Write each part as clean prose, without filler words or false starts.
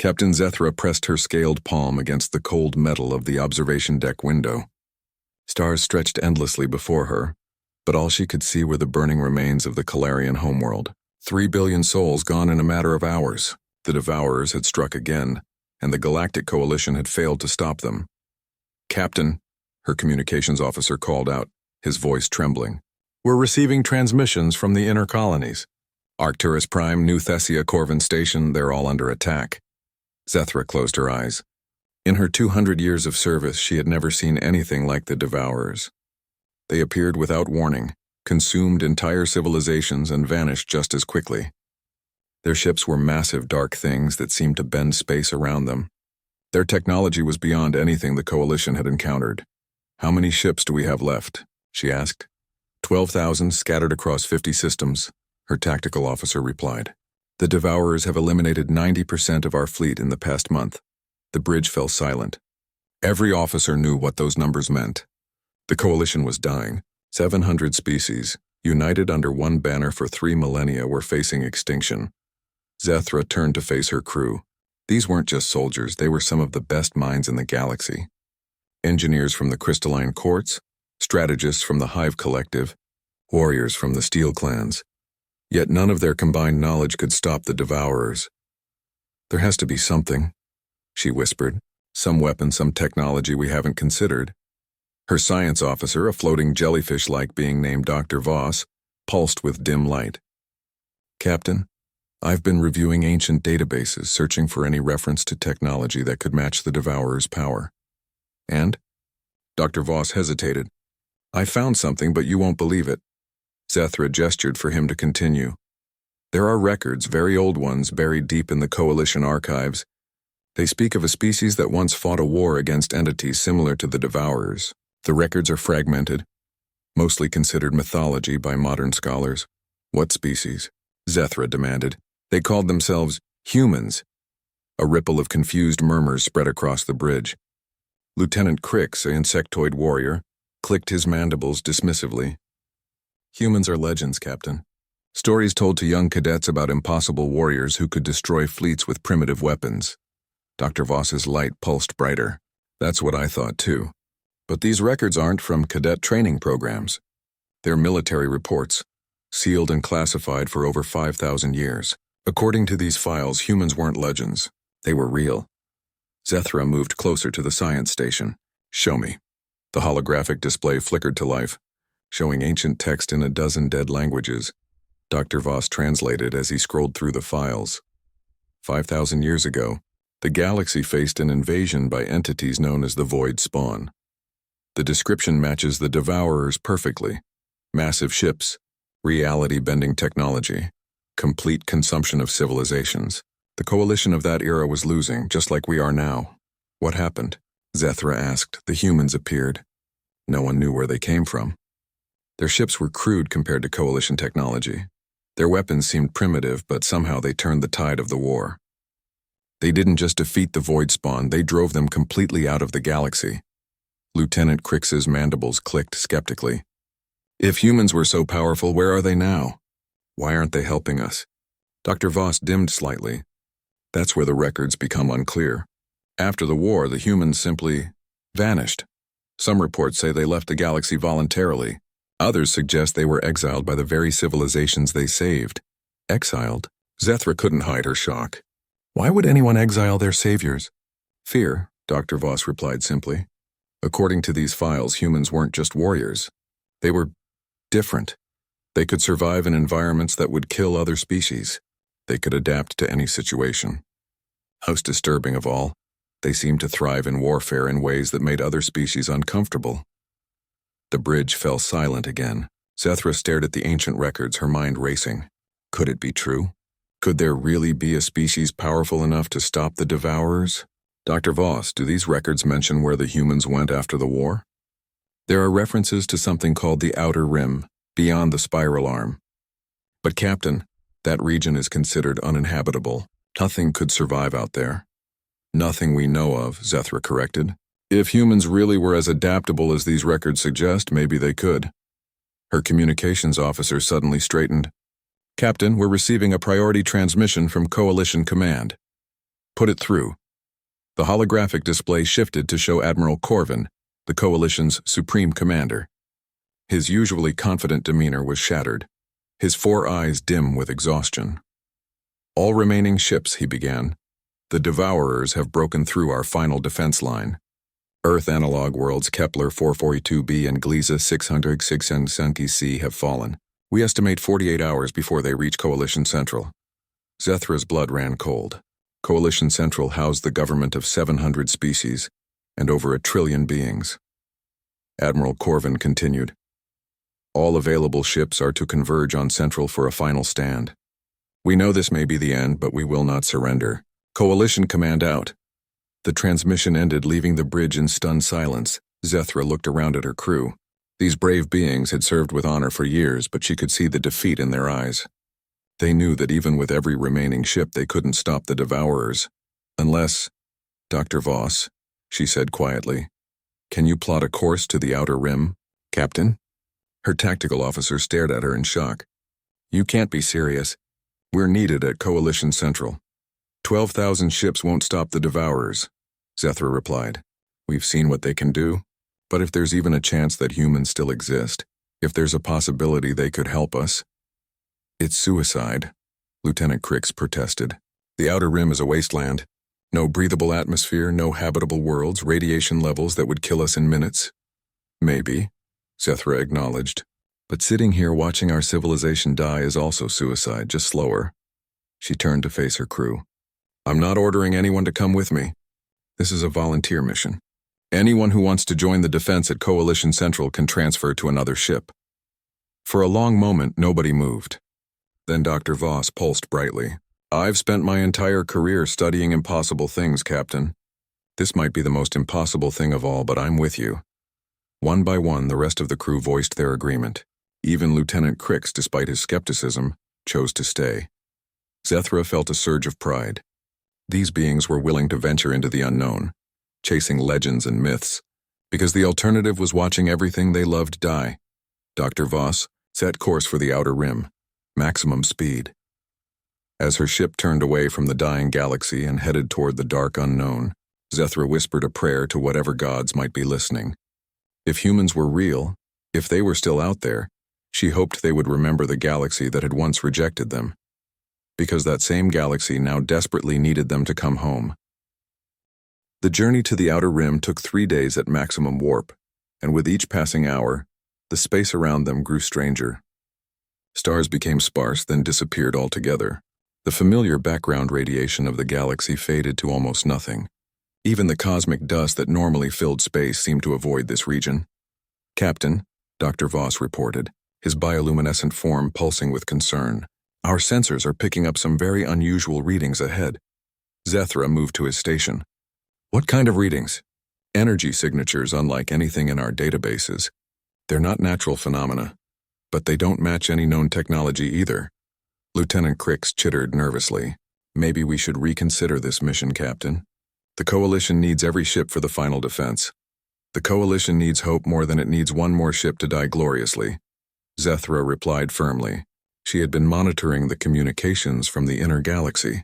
Captain Zethra pressed her scaled palm against the cold metal of the observation deck window. Stars stretched endlessly before her, but all she could see were the burning remains of the Calarian homeworld. 3 billion souls gone in a matter of hours. The Devourers had struck again, and the Galactic Coalition had failed to stop them. "Captain," her communications officer called out, his voice trembling. "We're receiving transmissions from the inner colonies. Arcturus Prime, New Thessia, Corvin Station, they're all under attack." Zethra closed her eyes. In her 200 years of service, she had never seen anything like the Devourers. They appeared without warning, consumed entire civilizations, and vanished just as quickly. Their ships were massive dark things that seemed to bend space around them. Their technology was beyond anything the Coalition had encountered. "How many ships do we have left?" she asked. 12,000 scattered across 50 systems, her tactical officer replied. "The Devourers have eliminated 90% of our fleet in the past month." The bridge fell silent. Every officer knew what those numbers meant. The Coalition was dying. 700 species, united under one banner for 3 millennia, were facing extinction. Zethra turned to face her crew. These weren't just soldiers, they were some of the best minds in the galaxy. Engineers from the Crystalline Quartz, strategists from the Hive Collective, warriors from the Steel Clans. Yet none of their combined knowledge could stop the Devourers. "There has to be something," she whispered. "Some weapon, some technology we haven't considered." Her science officer, a floating jellyfish-like being named Dr. Voss, pulsed with dim light. "Captain, I've been reviewing ancient databases, searching for any reference to technology that could match the Devourers' power." "And?" Dr. Voss hesitated. "I found something, but you won't believe it." Zethra gestured for him to continue. "There are records, very old ones, buried deep in the Coalition archives. They speak of a species that once fought a war against entities similar to the Devourers. The records are fragmented, mostly considered mythology by modern scholars." "What species?" Zethra demanded. "They called themselves humans." A ripple of confused murmurs spread across the bridge. Lieutenant Crix, an insectoid warrior, clicked his mandibles dismissively. "Humans are legends, Captain. Stories told to young cadets about impossible warriors who could destroy fleets with primitive weapons." Dr. Voss's light pulsed brighter. "That's what I thought too. But these records aren't from cadet training programs. They're military reports, sealed and classified for over 5,000 years. According to these files, humans weren't legends. They were real." Zethra moved closer to the science station. "Show me." The holographic display flickered to life, showing ancient text in a dozen dead languages. Dr. Voss translated as he scrolled through the files. 5,000 years ago, the galaxy faced an invasion by entities known as the Void Spawn. The description matches the Devourers perfectly. Massive ships, reality-bending technology, complete consumption of civilizations. The Coalition of that era was losing, just like we are now. "What happened?" Zethra asked. "The humans appeared. No one knew where they came from. Their ships were crude compared to Coalition technology. Their weapons seemed primitive, but somehow they turned the tide of the war. They didn't just defeat the Void Spawn, they drove them completely out of the galaxy." Lieutenant Crix's mandibles clicked skeptically. "If humans were so powerful, where are they now? Why aren't they helping us?" Dr. Voss dimmed slightly. "That's where the records become unclear. After the war, the humans simply vanished. Some reports say they left the galaxy voluntarily. Others suggest they were exiled by the very civilizations they saved." "Exiled?" Zethra couldn't hide her shock. "Why would anyone exile their saviors?" "Fear," Dr. Voss replied simply. "According to these files, humans weren't just warriors. They were different. They could survive in environments that would kill other species. They could adapt to any situation. Most disturbing of all, they seemed to thrive in warfare in ways that made other species uncomfortable." The bridge fell silent again. Zethra stared at the ancient records, her mind racing. Could it be true? Could there really be a species powerful enough to stop the Devourers? "Dr. Voss, do these records mention where the humans went after the war?" "There are references to something called the Outer Rim, beyond the Spiral Arm. But Captain, that region is considered uninhabitable. Nothing could survive out there." "Nothing we know of," Zethra corrected. "If humans really were as adaptable as these records suggest, maybe they could." Her communications officer suddenly straightened. "Captain, we're receiving a priority transmission from Coalition Command." Put it through. The holographic display shifted to show Admiral Corvin, the Coalition's supreme commander. His usually confident demeanor was shattered, his 4 eyes dim with exhaustion. All remaining ships, he began. The Devourers have broken through our final defense line. Earth analog worlds Kepler 442b and Gliese 606 and Sankey C have fallen. We estimate 48 hours before they reach Coalition Central. Zethra's blood ran cold. Coalition Central housed the government of 700 species and over 1 trillion beings. Admiral Corvin continued. All available ships are to converge on Central for a final stand. We know this may be the end, but we will not surrender. Coalition command out. The transmission ended, leaving the bridge in stunned silence. Zethra looked around at her crew. These brave beings had served with honor for years, but she could see the defeat in their eyes. They knew that even with every remaining ship, they couldn't stop the Devourers. Unless, Dr. Voss, she said quietly, can you plot a course to the outer rim, Captain? Her tactical officer stared at her in shock. You can't be serious. We're needed at Coalition Central. 12,000 ships won't stop the Devourers, Zethra replied. We've seen what they can do, but if there's even a chance that humans still exist, if there's a possibility they could help us. It's suicide, Lieutenant Crix protested. The outer rim is a wasteland. No breathable atmosphere, no habitable worlds, radiation levels that would kill us in minutes. Maybe, Zethra acknowledged. But sitting here watching our civilization die is also suicide, just slower. She turned to face her crew. I'm not ordering anyone to come with me. This is a volunteer mission. Anyone who wants to join the defense at Coalition Central can transfer to another ship. For a long moment, nobody moved. Then Dr. Voss pulsed brightly. I've spent my entire career studying impossible things, Captain. This might be the most impossible thing of all, but I'm with you. One by one, the rest of the crew voiced their agreement. Even Lieutenant Crix, despite his skepticism, chose to stay. Zethra felt a surge of pride. These beings were willing to venture into the unknown, chasing legends and myths, because the alternative was watching everything they loved die. Dr. Voss set course for the outer rim, maximum speed. As her ship turned away from the dying galaxy and headed toward the dark unknown, Zethra whispered a prayer to whatever gods might be listening. If humans were real, if they were still out there, she hoped they would remember the galaxy that had once rejected them, because that same galaxy now desperately needed them to come home. The journey to the outer rim took 3 days at maximum warp, and with each passing hour, the space around them grew stranger. Stars became sparse, then disappeared altogether. The familiar background radiation of the galaxy faded to almost nothing. Even the cosmic dust that normally filled space seemed to avoid this region. Captain, Dr. Voss reported, his bioluminescent form pulsing with concern. Our sensors are picking up some very unusual readings ahead. Zethra moved to his station. What kind of readings? Energy signatures unlike anything in our databases. They're not natural phenomena, but they don't match any known technology either. Lieutenant Crix chittered nervously. Maybe we should reconsider this mission, Captain. The Coalition needs every ship for the final defense. The Coalition needs hope more than it needs one more ship to die gloriously. Zethra replied firmly. She had been monitoring the communications from the inner galaxy.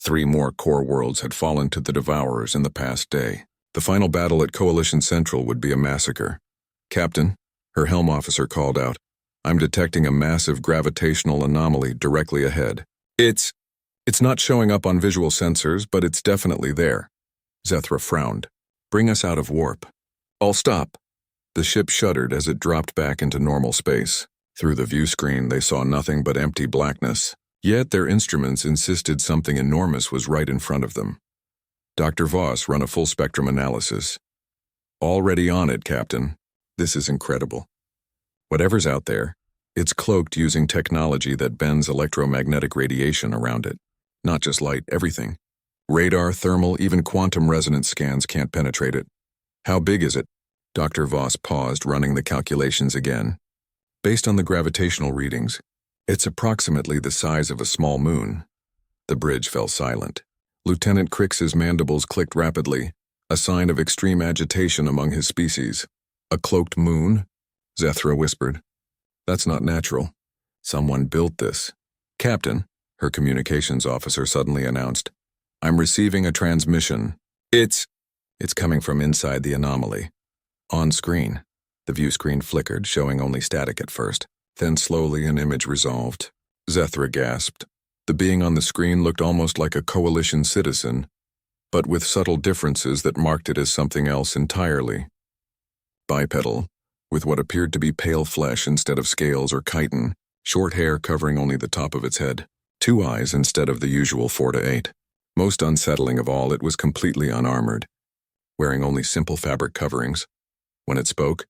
3 more core worlds had fallen to the Devourers in the past day. The final battle at Coalition Central would be a massacre. Captain, her helm officer called out, I'm detecting a massive gravitational anomaly directly ahead. It's not showing up on visual sensors, but it's definitely there. Zethra frowned. Bring us out of warp. I'll stop. The ship shuddered as it dropped back into normal space. Through the view screen, they saw nothing but empty blackness. Yet their instruments insisted something enormous was right in front of them. Dr. Voss ran a full-spectrum analysis. Already on it, Captain. This is incredible. Whatever's out there, it's cloaked using technology that bends electromagnetic radiation around it. Not just light, everything. Radar, thermal, even quantum resonance scans can't penetrate it. How big is it? Dr. Voss paused, running the calculations again. Based on the gravitational readings, it's approximately the size of a small moon. The bridge fell silent. Lieutenant Crix's mandibles clicked rapidly, a sign of extreme agitation among his species. A cloaked moon? Zethra whispered. That's not natural. Someone built this. Captain, her communications officer suddenly announced. I'm receiving a transmission. It's coming from inside the anomaly. On screen. The view screen flickered, showing only static at first. Then slowly an image resolved. Zethra gasped. The being on the screen looked almost like a coalition citizen, but with subtle differences that marked it as something else entirely. Bipedal, with what appeared to be pale flesh instead of scales or chitin, short hair covering only the top of its head, 2 eyes instead of the usual 4 to 8. Most unsettling of all, it was completely unarmored, wearing only simple fabric coverings. When it spoke,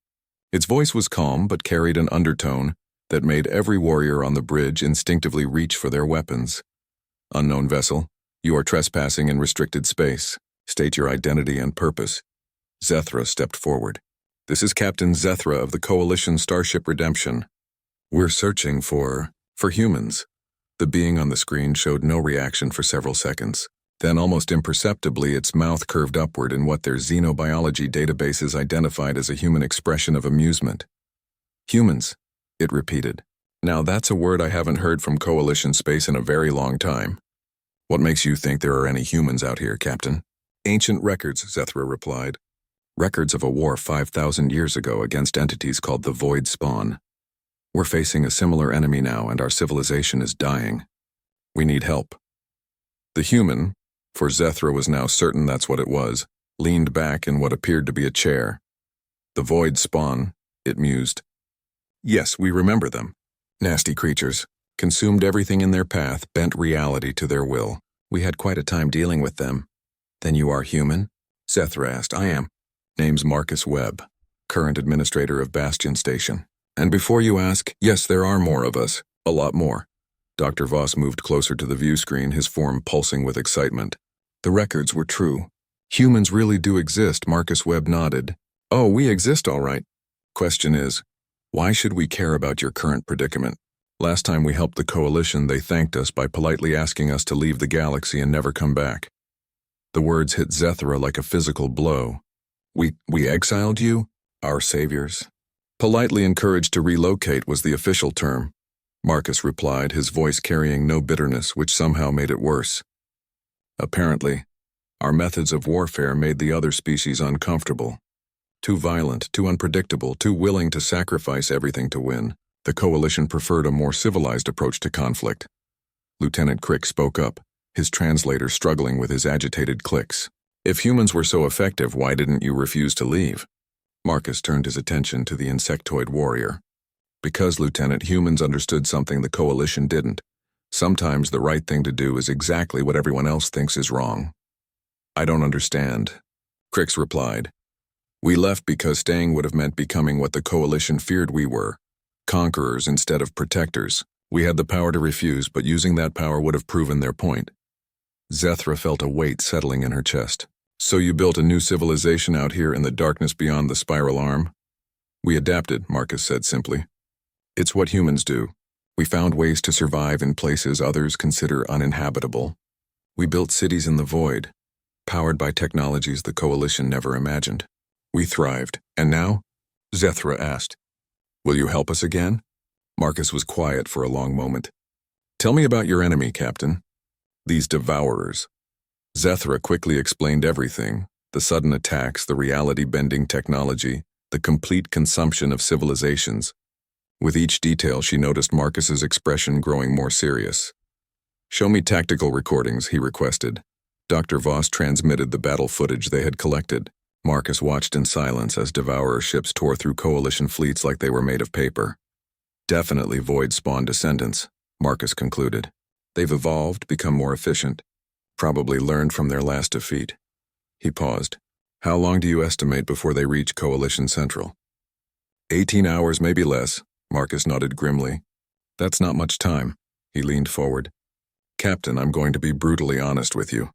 its voice was calm but carried an undertone that made every warrior on the bridge instinctively reach for their weapons. Unknown vessel, you are trespassing in restricted space. State your identity and purpose. Zethra stepped forward. This is Captain Zethra of the Coalition Starship Redemption. We're searching for humans. The being on the screen showed no reaction for several seconds. Then, almost imperceptibly, its mouth curved upward in what their xenobiology databases identified as a human expression of amusement. Humans, it repeated. Now that's a word I haven't heard from Coalition Space in a very long time. What makes you think there are any humans out here, Captain? Ancient records, Zethra replied. Records of a war 5,000 years ago against entities called the Void Spawn. We're facing a similar enemy now, and our civilization is dying. We need help. The human, for Zethra was now certain that's what it was, leaned back in what appeared to be a chair. The Void Spawn, it mused. Yes, we remember them. Nasty creatures. Consumed everything in their path, bent reality to their will. We had quite a time dealing with them. Then you are human? Zethra asked. I am. Name's Marcus Webb, current administrator of Bastion Station. And before you ask, yes, there are more of us. A lot more. Dr. Voss moved closer to the view screen, his form pulsing with excitement. The records were true. Humans really do exist, Marcus Webb nodded. Oh, we exist all right. Question is, why should we care about your current predicament? Last time we helped the Coalition, they thanked us by politely asking us to leave the galaxy and never come back. The words hit Zethra like a physical blow. We exiled you? Our saviors? Politely encouraged to relocate was the official term. Marcus replied, his voice carrying no bitterness, which somehow made it worse. Apparently, our methods of warfare made the other species uncomfortable. Too violent, too unpredictable, too willing to sacrifice everything to win. The Coalition preferred a more civilized approach to conflict. Lieutenant Crick spoke up, his translator struggling with his agitated clicks. If humans were so effective, why didn't you refuse to leave? Marcus turned his attention to the insectoid warrior. Because, Lieutenant, humans understood something the Coalition didn't. Sometimes the right thing to do is exactly what everyone else thinks is wrong. I don't understand. Crix replied. We left because staying would have meant becoming what the Coalition feared we were. Conquerors instead of protectors. We had the power to refuse, but using that power would have proven their point. Zethra felt a weight settling in her chest. So you built a new civilization out here in the darkness beyond the spiral arm? We adapted, Marcus said simply. It's what humans do. We found ways to survive in places others consider uninhabitable. We built cities in the void, powered by technologies the Coalition never imagined. We thrived. And now? Zethra asked. Will you help us again? Marcus was quiet for a long moment. Tell me about your enemy, Captain. These devourers. Zethra quickly explained everything, the sudden attacks, the reality-bending technology, the complete consumption of civilizations. With each detail, she noticed Marcus's expression growing more serious. Show me tactical recordings, he requested. Dr. Voss transmitted the battle footage they had collected. Marcus watched in silence as Devourer ships tore through Coalition fleets like they were made of paper. Definitely Void Spawn descendants, Marcus concluded. They've evolved, become more efficient. Probably learned from their last defeat. He paused. How long do you estimate before they reach Coalition Central? 18 hours, maybe less, Marcus nodded grimly. That's not much time. He leaned forward. Captain, I'm going to be brutally honest with you.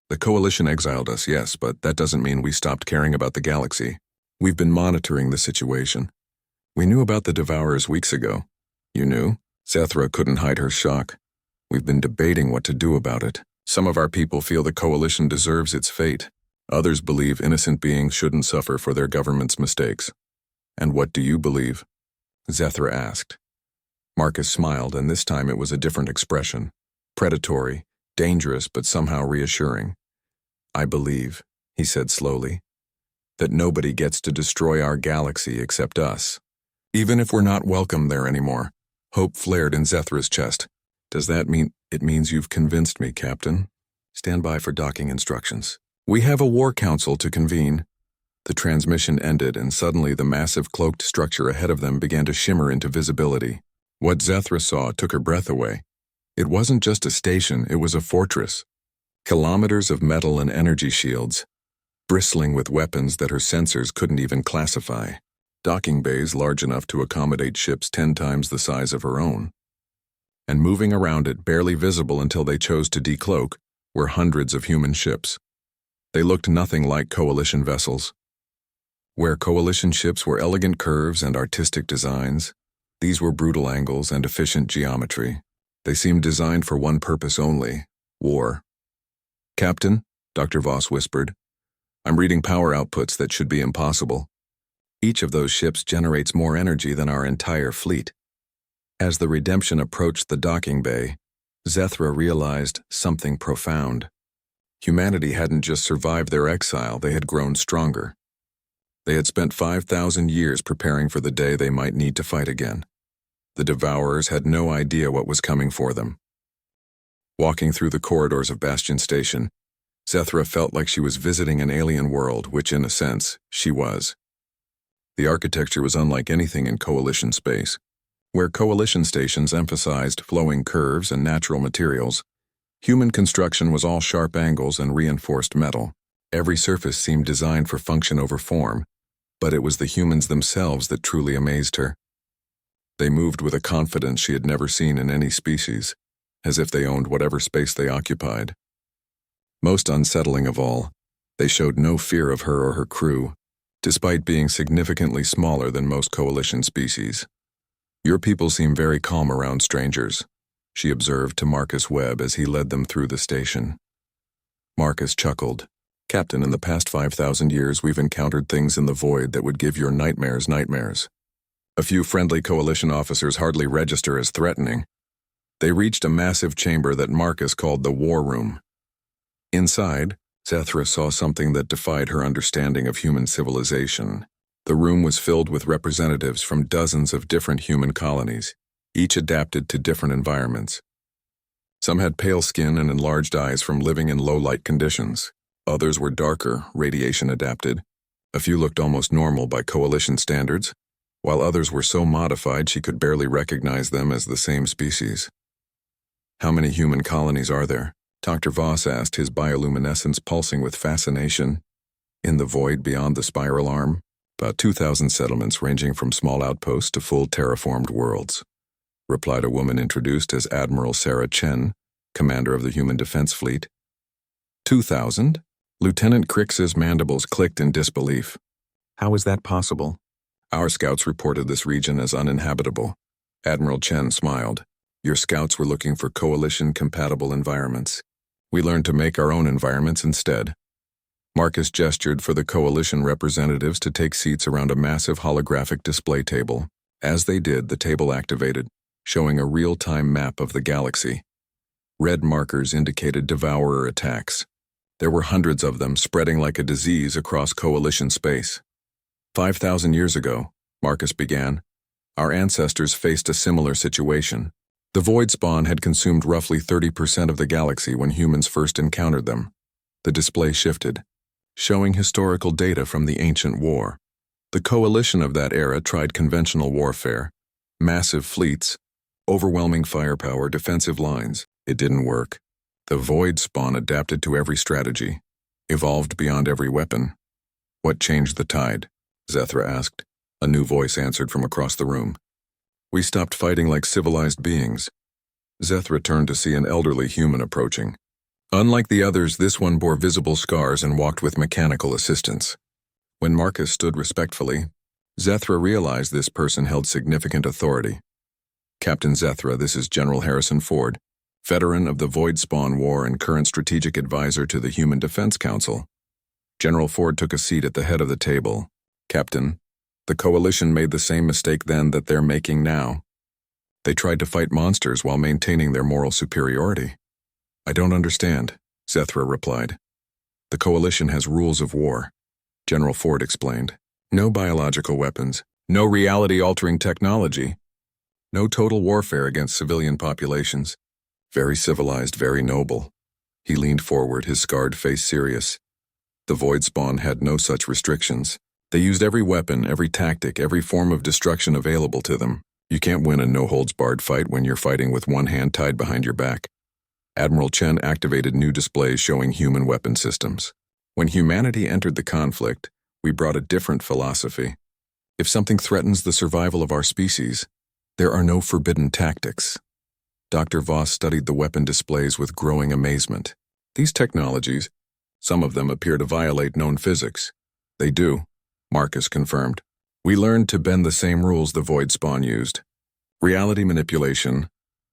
The Coalition exiled us, yes, but that doesn't mean we stopped caring about the galaxy. We've been monitoring the situation. We knew about the Devourers weeks ago. You knew? Zethra couldn't hide her shock. We've been debating what to do about it. Some of our people feel the Coalition deserves its fate. Others believe innocent beings shouldn't suffer for their government's mistakes. And what do you believe? Zethra asked. Marcus smiled, and this time it was a different expression. Predatory, dangerous but somehow reassuring. "I believe," he said slowly, "that nobody gets to destroy our galaxy except us. Even if we're not welcome there anymore." Hope flared in Zethra's chest. "Does that mean—" "It means you've convinced me, Captain. Stand by for docking instructions. We have a war council to convene." The transmission ended, and suddenly the massive cloaked structure ahead of them began to shimmer into visibility. What Zethra saw took her breath away. It wasn't just a station, it was a fortress. Kilometers of metal and energy shields, bristling with weapons that her sensors couldn't even classify. Docking bays large enough to accommodate ships 10 times the size of her own. And moving around it, barely visible until they chose to decloak, were hundreds of human ships. They looked nothing like Coalition vessels. Where Coalition ships were elegant curves and artistic designs, these were brutal angles and efficient geometry. They seemed designed for one purpose only: war. "Captain," Dr. Voss whispered, "I'm reading power outputs that should be impossible. Each of those ships generates more energy than our entire fleet." As the Redemption approached the docking bay, Zethra realized something profound. Humanity hadn't just survived their exile, they had grown stronger. They had spent 5,000 years preparing for the day they might need to fight again. The Devourers had no idea what was coming for them. Walking through the corridors of Bastion Station, Zethra felt like she was visiting an alien world, which in a sense, she was. The architecture was unlike anything in Coalition space. Where Coalition stations emphasized flowing curves and natural materials, human construction was all sharp angles and reinforced metal. Every surface seemed designed for function over form, but it was the humans themselves that truly amazed her. They moved with a confidence she had never seen in any species, as if they owned whatever space they occupied. Most unsettling of all, they showed no fear of her or her crew, despite being significantly smaller than most Coalition species. "Your people seem very calm around strangers," she observed to Marcus Webb as he led them through the station. Marcus chuckled. "Captain, in the past 5,000 years we've encountered things in the void that would give your nightmares nightmares. A few friendly Coalition officers hardly register as threatening." They reached a massive chamber that Marcus called the War Room. Inside, Zethra saw something that defied her understanding of human civilization. The room was filled with representatives from dozens of different human colonies, each adapted to different environments. Some had pale skin and enlarged eyes from living in low-light conditions. Others were darker, radiation-adapted. A few looked almost normal by Coalition standards, while others were so modified she could barely recognize them as the same species. "How many human colonies are there?" Dr. Voss asked, his bioluminescence pulsing with fascination. "In the void beyond the spiral arm?" "About 2,000 settlements ranging from small outposts to full terraformed worlds," replied a woman introduced as Admiral Sarah Chen, commander of the Human Defense Fleet. 2,000? Lieutenant Crix's mandibles clicked in disbelief. "How is that possible?" "Our scouts reported this region as uninhabitable." Admiral Chen smiled. "Your scouts were looking for Coalition-compatible environments. We learned to make our own environments instead." Marcus gestured for the Coalition representatives to take seats around a massive holographic display table. As they did, the table activated, showing a real-time map of the galaxy. Red markers indicated Devourer attacks. There were hundreds of them, spreading like a disease across Coalition space. 5,000 years ago, Marcus began, our ancestors faced a similar situation. The void spawn had consumed roughly 30% of the galaxy when humans first encountered them. The display shifted, showing historical data from the ancient war. The Coalition of that era tried conventional warfare, massive fleets, overwhelming firepower, defensive lines. It didn't work. The void spawn adapted to every strategy, evolved beyond every weapon. "What changed the tide?" Zethra asked. A new voice answered from across the room. "We stopped fighting like civilized beings." Zethra turned to see an elderly human approaching. Unlike the others, this one bore visible scars and walked with mechanical assistance. When Marcus stood respectfully, Zethra realized this person held significant authority. "Captain Zethra, this is General Harrison Ford, veteran of the Void Spawn War and current strategic advisor to the Human Defense Council." General Ford took a seat at the head of the table. "Captain, the Coalition made the same mistake then that they're making now. They tried to fight monsters while maintaining their moral superiority. I don't understand, Zethra replied. The Coalition has rules of war, General Ford explained. No biological weapons, no reality-altering technology, no total warfare against civilian populations. Very civilized, very noble. He leaned forward, his scarred face serious. The Void Spawn had no such restrictions. They used every weapon, every tactic, every form of destruction available to them. You can't win a no-holds-barred fight when you're fighting with one hand tied behind your back. Admiral Chen activated new displays showing human weapon systems. When humanity entered the conflict, we brought a different philosophy. If something threatens the survival of our species, there are no forbidden tactics. Dr. Voss studied the weapon displays with growing amazement. These technologies, some of them appear to violate known physics. They do, Marcus confirmed. We learned to bend the same rules the Void Spawn used. Reality manipulation,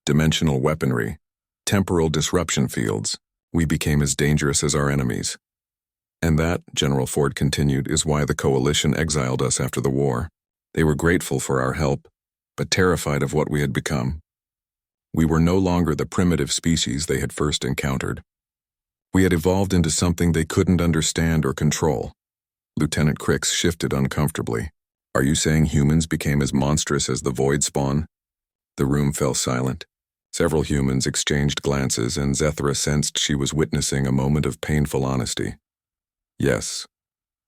dimensional weaponry, temporal disruption fields. We became as dangerous as our enemies. And that, General Ford continued, is why the Coalition exiled us after the war. They were grateful for our help, but terrified of what we had become. We were no longer the primitive species they had first encountered. We had evolved into something they couldn't understand or control. Lieutenant Crix shifted uncomfortably. Are you saying humans became as monstrous as the Void Spawn? The room fell silent. Several humans exchanged glances, and Zethra sensed she was witnessing a moment of painful honesty. Yes,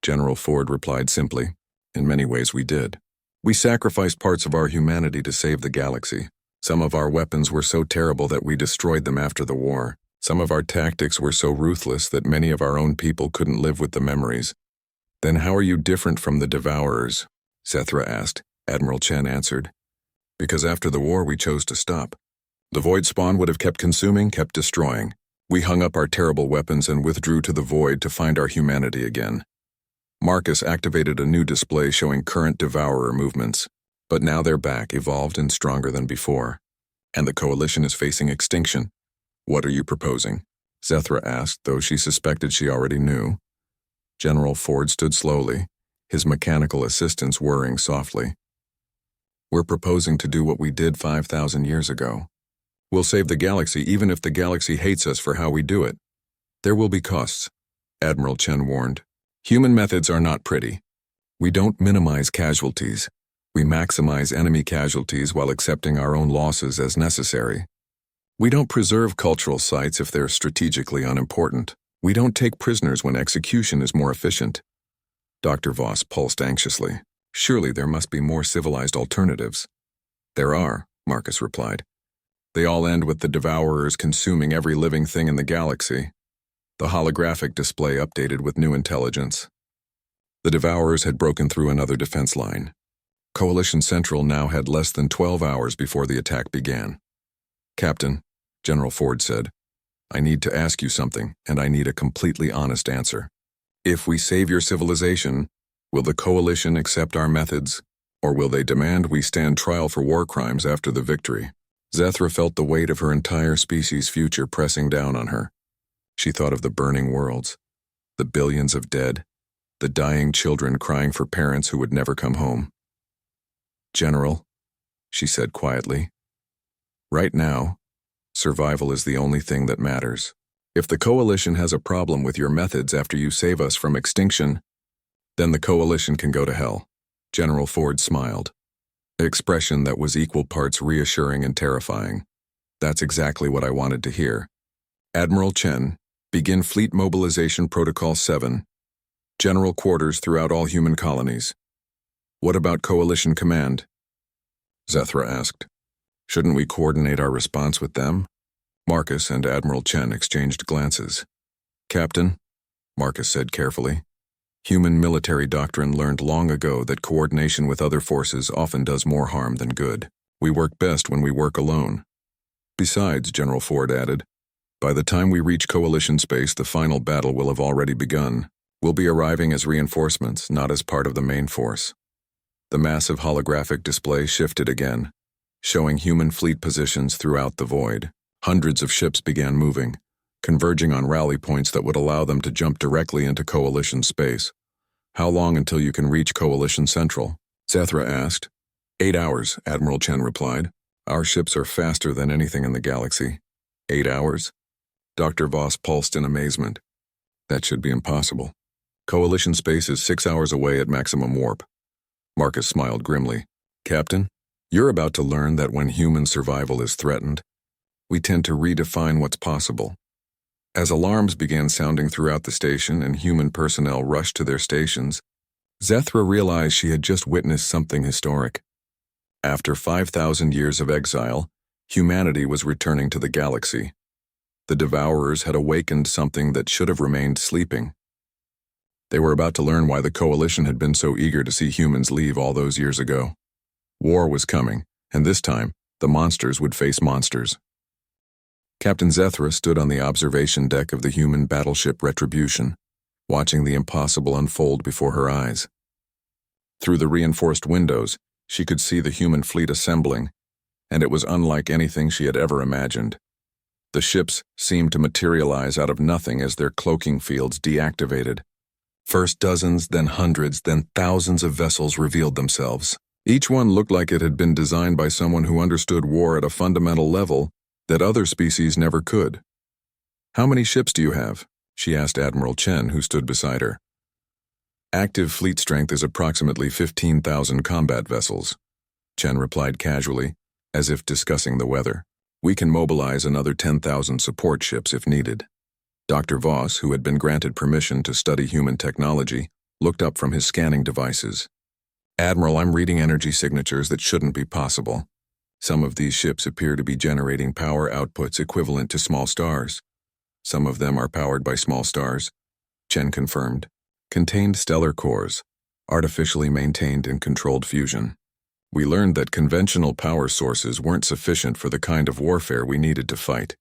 General Ford replied simply. In many ways we did. We sacrificed parts of our humanity to save the galaxy. Some of our weapons were so terrible that we destroyed them after the war. Some of our tactics were so ruthless that many of our own people couldn't live with the memories. Then how are you different from the Devourers? Zethra asked. Admiral Chen answered. Because after the war we chose to stop. The Void Spawn would have kept consuming, kept destroying. We hung up our terrible weapons and withdrew to the void to find our humanity again. Marcus activated a new display showing current Devourer movements. But now they're back, evolved and stronger than before. And the Coalition is facing extinction. What are you proposing? Zethra asked, though she suspected she already knew. General Ford stood slowly, his mechanical assistants whirring softly. We're proposing to do what we did 5,000 years ago. We'll save the galaxy even if the galaxy hates us for how we do it. There will be costs, Admiral Chen warned. Human methods are not pretty. We don't minimize casualties. We maximize enemy casualties while accepting our own losses as necessary. We don't preserve cultural sites if they're strategically unimportant. We don't take prisoners when execution is more efficient. Dr. Voss pulsed anxiously. Surely there must be more civilized alternatives. There are, Marcus replied. They all end with the Devourers consuming every living thing in the galaxy. The holographic display updated with new intelligence. The Devourers had broken through another defense line. Coalition Central now had less than 12 hours before the attack began. Captain, General Ford said, I need to ask you something, and I need a completely honest answer. If we save your civilization, will the Coalition accept our methods, or will they demand we stand trial for war crimes after the victory? Zethra felt the weight of her entire species' future pressing down on her. She thought of the burning worlds, the billions of dead, the dying children crying for parents who would never come home. General, she said quietly, right now, survival is the only thing that matters. If the Coalition has a problem with your methods after you save us from extinction, then the Coalition can go to hell. General Ford smiled. An expression that was equal parts reassuring and terrifying. That's exactly what I wanted to hear. Admiral Chen, begin Fleet Mobilization Protocol 7. General quarters throughout all human colonies. What about Coalition Command? Zethra asked. Shouldn't we coordinate our response with them? Marcus and Admiral Chen exchanged glances. Captain, Marcus said carefully, human military doctrine learned long ago that coordination with other forces often does more harm than good. We work best when we work alone. Besides, General Ford added, by the time we reach Coalition space, the final battle will have already begun. We'll be arriving as reinforcements, not as part of the main force. The massive holographic display shifted again, showing human fleet positions throughout the void. Hundreds of ships began moving, converging on rally points that would allow them to jump directly into Coalition space. How long until you can reach Coalition Central? Zethra asked. 8 hours, Admiral Chen replied. Our ships are faster than anything in the galaxy. 8 hours? Dr. Voss pulsed in amazement. That should be impossible. Coalition space is 6 hours away at maximum warp. Marcus smiled grimly. Captain, you're about to learn that when human survival is threatened, we tend to redefine what's possible. As alarms began sounding throughout the station and human personnel rushed to their stations, Zethra realized she had just witnessed something historic. After 5,000 years of exile, humanity was returning to the galaxy. The Devourers had awakened something that should have remained sleeping. They were about to learn why the Coalition had been so eager to see humans leave all those years ago. War was coming, and this time, the monsters would face monsters. Captain Zethra stood on the observation deck of the human battleship Retribution, watching the impossible unfold before her eyes. Through the reinforced windows, she could see the human fleet assembling, and it was unlike anything she had ever imagined. The ships seemed to materialize out of nothing as their cloaking fields deactivated. First dozens, then hundreds, then thousands of vessels revealed themselves. Each one looked like it had been designed by someone who understood war at a fundamental level that other species never could. How many ships do you have? She asked Admiral Chen, who stood beside her. Active fleet strength is approximately 15,000 combat vessels, Chen replied casually, as if discussing the weather. We can mobilize another 10,000 support ships if needed. Dr. Voss, who had been granted permission to study human technology, looked up from his scanning devices. Admiral, I'm reading energy signatures that shouldn't be possible. Some of these ships appear to be generating power outputs equivalent to small stars. Some of them are powered by small stars, Chen confirmed. Contained stellar cores, artificially maintained in controlled fusion. We learned that conventional power sources weren't sufficient for the kind of warfare we needed to fight.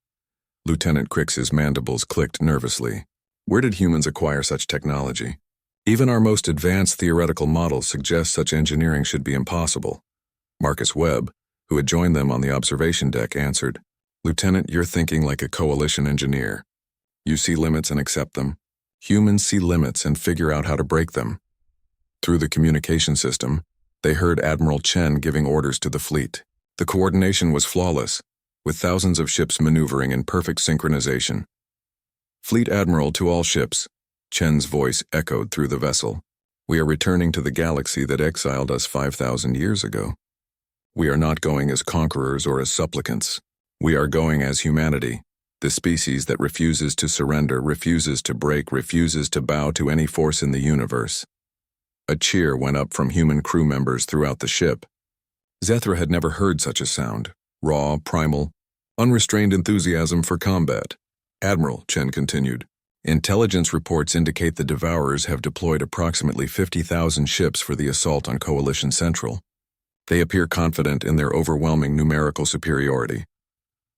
Lieutenant Crix's mandibles clicked nervously. Where did humans acquire such technology? Even our most advanced theoretical models suggest such engineering should be impossible. Marcus Webb, who had joined them on the observation deck, answered, Lieutenant, you're thinking like a coalition engineer. You see limits and accept them. Humans see limits and figure out how to break them. Through the communication system, they heard Admiral Chen giving orders to the fleet. The coordination was flawless, with thousands of ships maneuvering in perfect synchronization. Fleet Admiral to all ships, Chen's voice echoed through the vessel. We are returning to the galaxy that exiled us 5,000 years ago. We are not going as conquerors or as supplicants. We are going as humanity, the species that refuses to surrender, refuses to break, refuses to bow to any force in the universe. A cheer went up from human crew members throughout the ship. Zethra had never heard such a sound. Raw, primal, unrestrained enthusiasm for combat. Admiral, Chen continued, intelligence reports indicate the Devourers have deployed approximately 50,000 ships for the assault on Coalition Central. They appear confident in their overwhelming numerical superiority.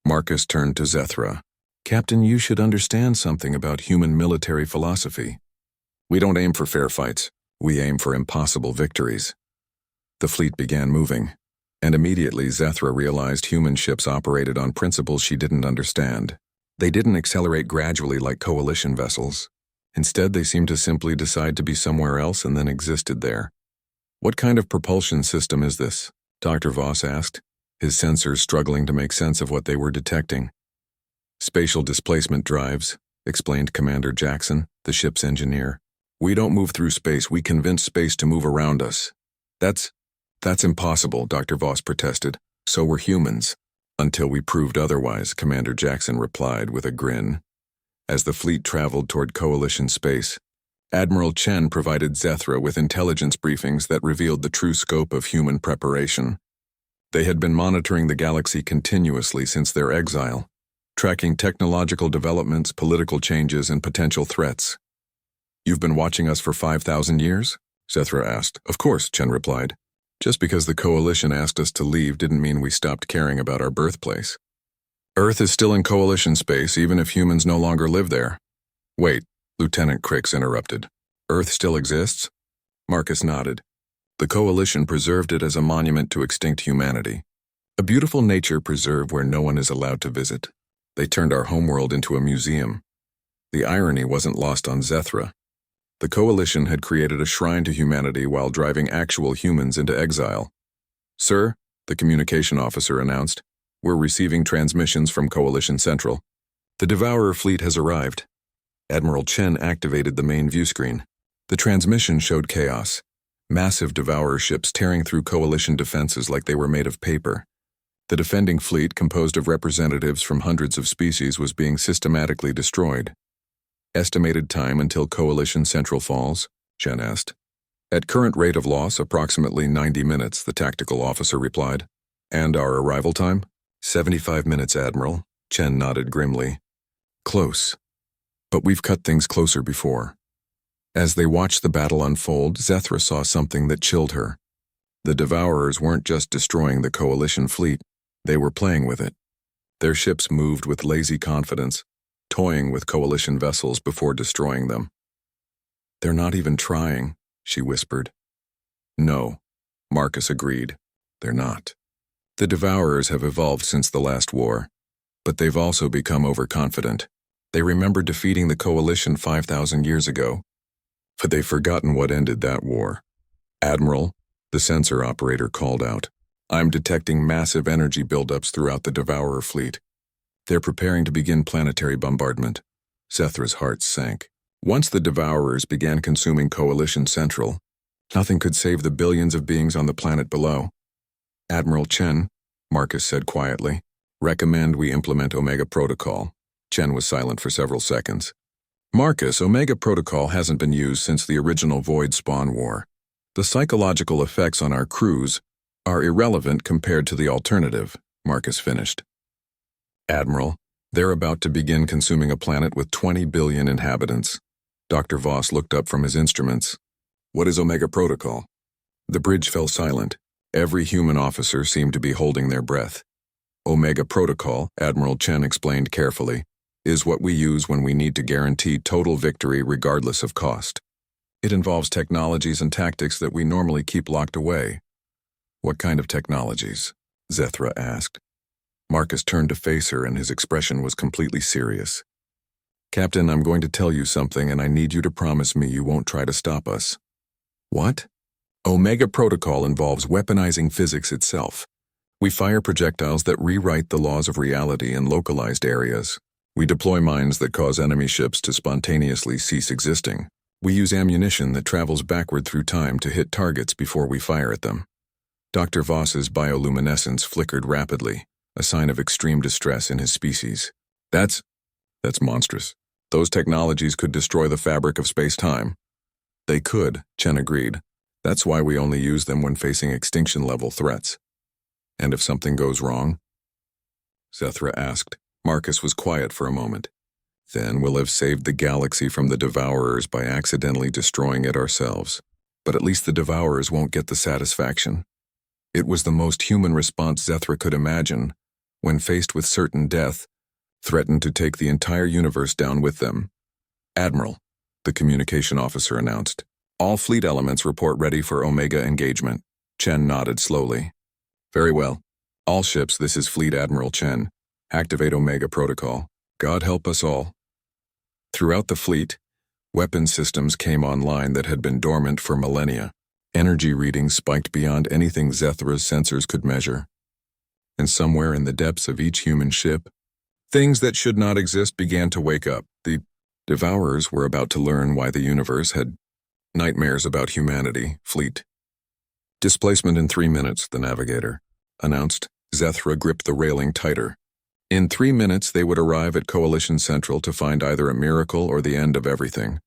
Marcus turned to Zethra. Captain, you should understand something about human military philosophy. We don't aim for fair fights. We aim for impossible victories. The fleet began moving, and immediately Zethra realized human ships operated on principles she didn't understand. They didn't accelerate gradually like coalition vessels. Instead, they seemed to simply decide to be somewhere else and then existed there. What kind of propulsion system is this? Dr. Voss asked, his sensors struggling to make sense of what they were detecting. Spatial displacement drives, explained Commander Jackson, the ship's engineer. We don't move through space, we convince space to move around us. That's impossible, Dr. Voss protested. So were humans. Until we proved otherwise, Commander Jackson replied with a grin. As the fleet traveled toward Coalition space, Admiral Chen provided Zethra with intelligence briefings that revealed the true scope of human preparation. They had been monitoring the galaxy continuously since their exile, tracking technological developments, political changes, and potential threats. You've been watching us for 5,000 years? Zethra asked. Of course, Chen replied. Just because the Coalition asked us to leave didn't mean we stopped caring about our birthplace. Earth is still in Coalition space, even if humans no longer live there. Wait, Lieutenant Crix interrupted. Earth still exists? Marcus nodded. The Coalition preserved it as a monument to extinct humanity. A beautiful nature preserve where no one is allowed to visit. They turned our homeworld into a museum. The irony wasn't lost on Zethra. The Coalition had created a shrine to humanity while driving actual humans into exile. Sir, the communication officer announced, we're receiving transmissions from Coalition Central. The Devourer fleet has arrived. Admiral Chen activated the main view screen. The transmission showed chaos. Massive Devourer ships tearing through coalition defenses like they were made of paper. The defending fleet, composed of representatives from hundreds of species, was being systematically destroyed. Estimated time until coalition central falls? Chen asked. At current rate of loss, approximately 90 minutes, the tactical officer replied. And our arrival time? 75 minutes, Admiral. Chen nodded grimly. Close. But we've cut things closer before. As they watched the battle unfold, Zethra saw something that chilled her. The Devourers weren't just destroying the coalition fleet, they were playing with it. Their ships moved with lazy confidence, toying with coalition vessels before destroying them. They're not even trying, she whispered. No, Marcus agreed. They're not. The Devourers have evolved since the last war, but they've also become overconfident. They remember defeating the coalition 5,000 years ago, but they've forgotten what ended that war. Admiral, the sensor operator called out. I'm detecting massive energy buildups throughout the Devourer fleet. They're preparing to begin planetary bombardment. Zethra's heart sank. Once the Devourers began consuming Coalition Central, nothing could save the billions of beings on the planet below. Admiral Chen, Marcus said quietly, recommend we implement Omega Protocol. Chen was silent for several seconds. Marcus, Omega Protocol hasn't been used since the original Void Spawn War. The psychological effects on our crews are irrelevant compared to the alternative, Marcus finished. Admiral, they're about to begin consuming a planet with 20 billion inhabitants. Dr. Voss looked up from his instruments. What is Omega Protocol? The bridge fell silent. Every human officer seemed to be holding their breath. Omega Protocol, Admiral Chen explained carefully, is what we use when we need to guarantee total victory regardless of cost. It involves technologies and tactics that we normally keep locked away. What kind of technologies? Zethra asked. Marcus turned to face her and his expression was completely serious. Captain, I'm going to tell you something and I need you to promise me you won't try to stop us. What? Omega Protocol involves weaponizing physics itself. We fire projectiles that rewrite the laws of reality in localized areas. We deploy mines that cause enemy ships to spontaneously cease existing. We use ammunition that travels backward through time to hit targets before we fire at them. Dr. Voss's bioluminescence flickered rapidly, a sign of extreme distress in his species. That's monstrous. Those technologies could destroy the fabric of space-time. They could, Chen agreed. That's why we only use them when facing extinction-level threats. And if something goes wrong? Zethra asked. Marcus was quiet for a moment. Then we'll have saved the galaxy from the Devourers by accidentally destroying it ourselves. But at least the Devourers won't get the satisfaction. It was the most human response Zethra could imagine, when faced with certain death, threatened to take the entire universe down with them. Admiral, the communication officer announced. All fleet elements report ready for Omega engagement. Chen nodded slowly. Very well. All ships, this is Fleet Admiral Chen. Activate Omega Protocol. God help us all. Throughout the fleet, weapon systems came online that had been dormant for millennia. Energy readings spiked beyond anything Zethra's sensors could measure. And somewhere in the depths of each human ship, things that should not exist began to wake up. The Devourers were about to learn why the universe had nightmares about humanity, fleet. Displacement in 3 minutes, the navigator announced. Zethra gripped the railing tighter. In 3 minutes, they would arrive at Coalition Central to find either a miracle or the end of everything.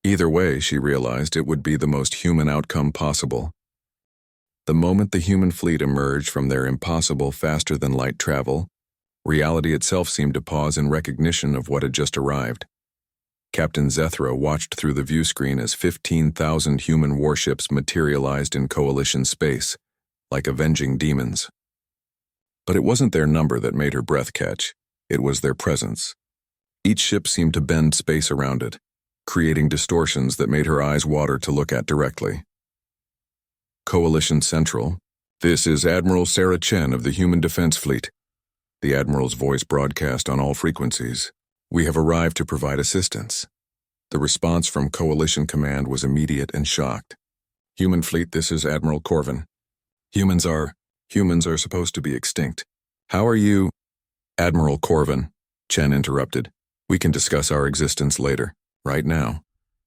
Either way, she realized, it would be the most human outcome possible. The moment the human fleet emerged from their impossible faster-than-light travel, reality itself seemed to pause in recognition of what had just arrived. Captain Zethra watched through the view screen as 15,000 human warships materialized in Coalition space, like avenging demons. But it wasn't their number that made her breath catch. It was their presence. Each ship seemed to bend space around it, creating distortions that made her eyes water to look at directly. Coalition Central. This is Admiral Sarah Chen of the Human Defense Fleet. The Admiral's voice broadcast on all frequencies. We have arrived to provide assistance. The response from Coalition Command was immediate and shocked. Human Fleet, this is Admiral Corvin. Humans are supposed to be extinct. How are you? Admiral Corvin, Chen interrupted. We can discuss our existence later. Right now,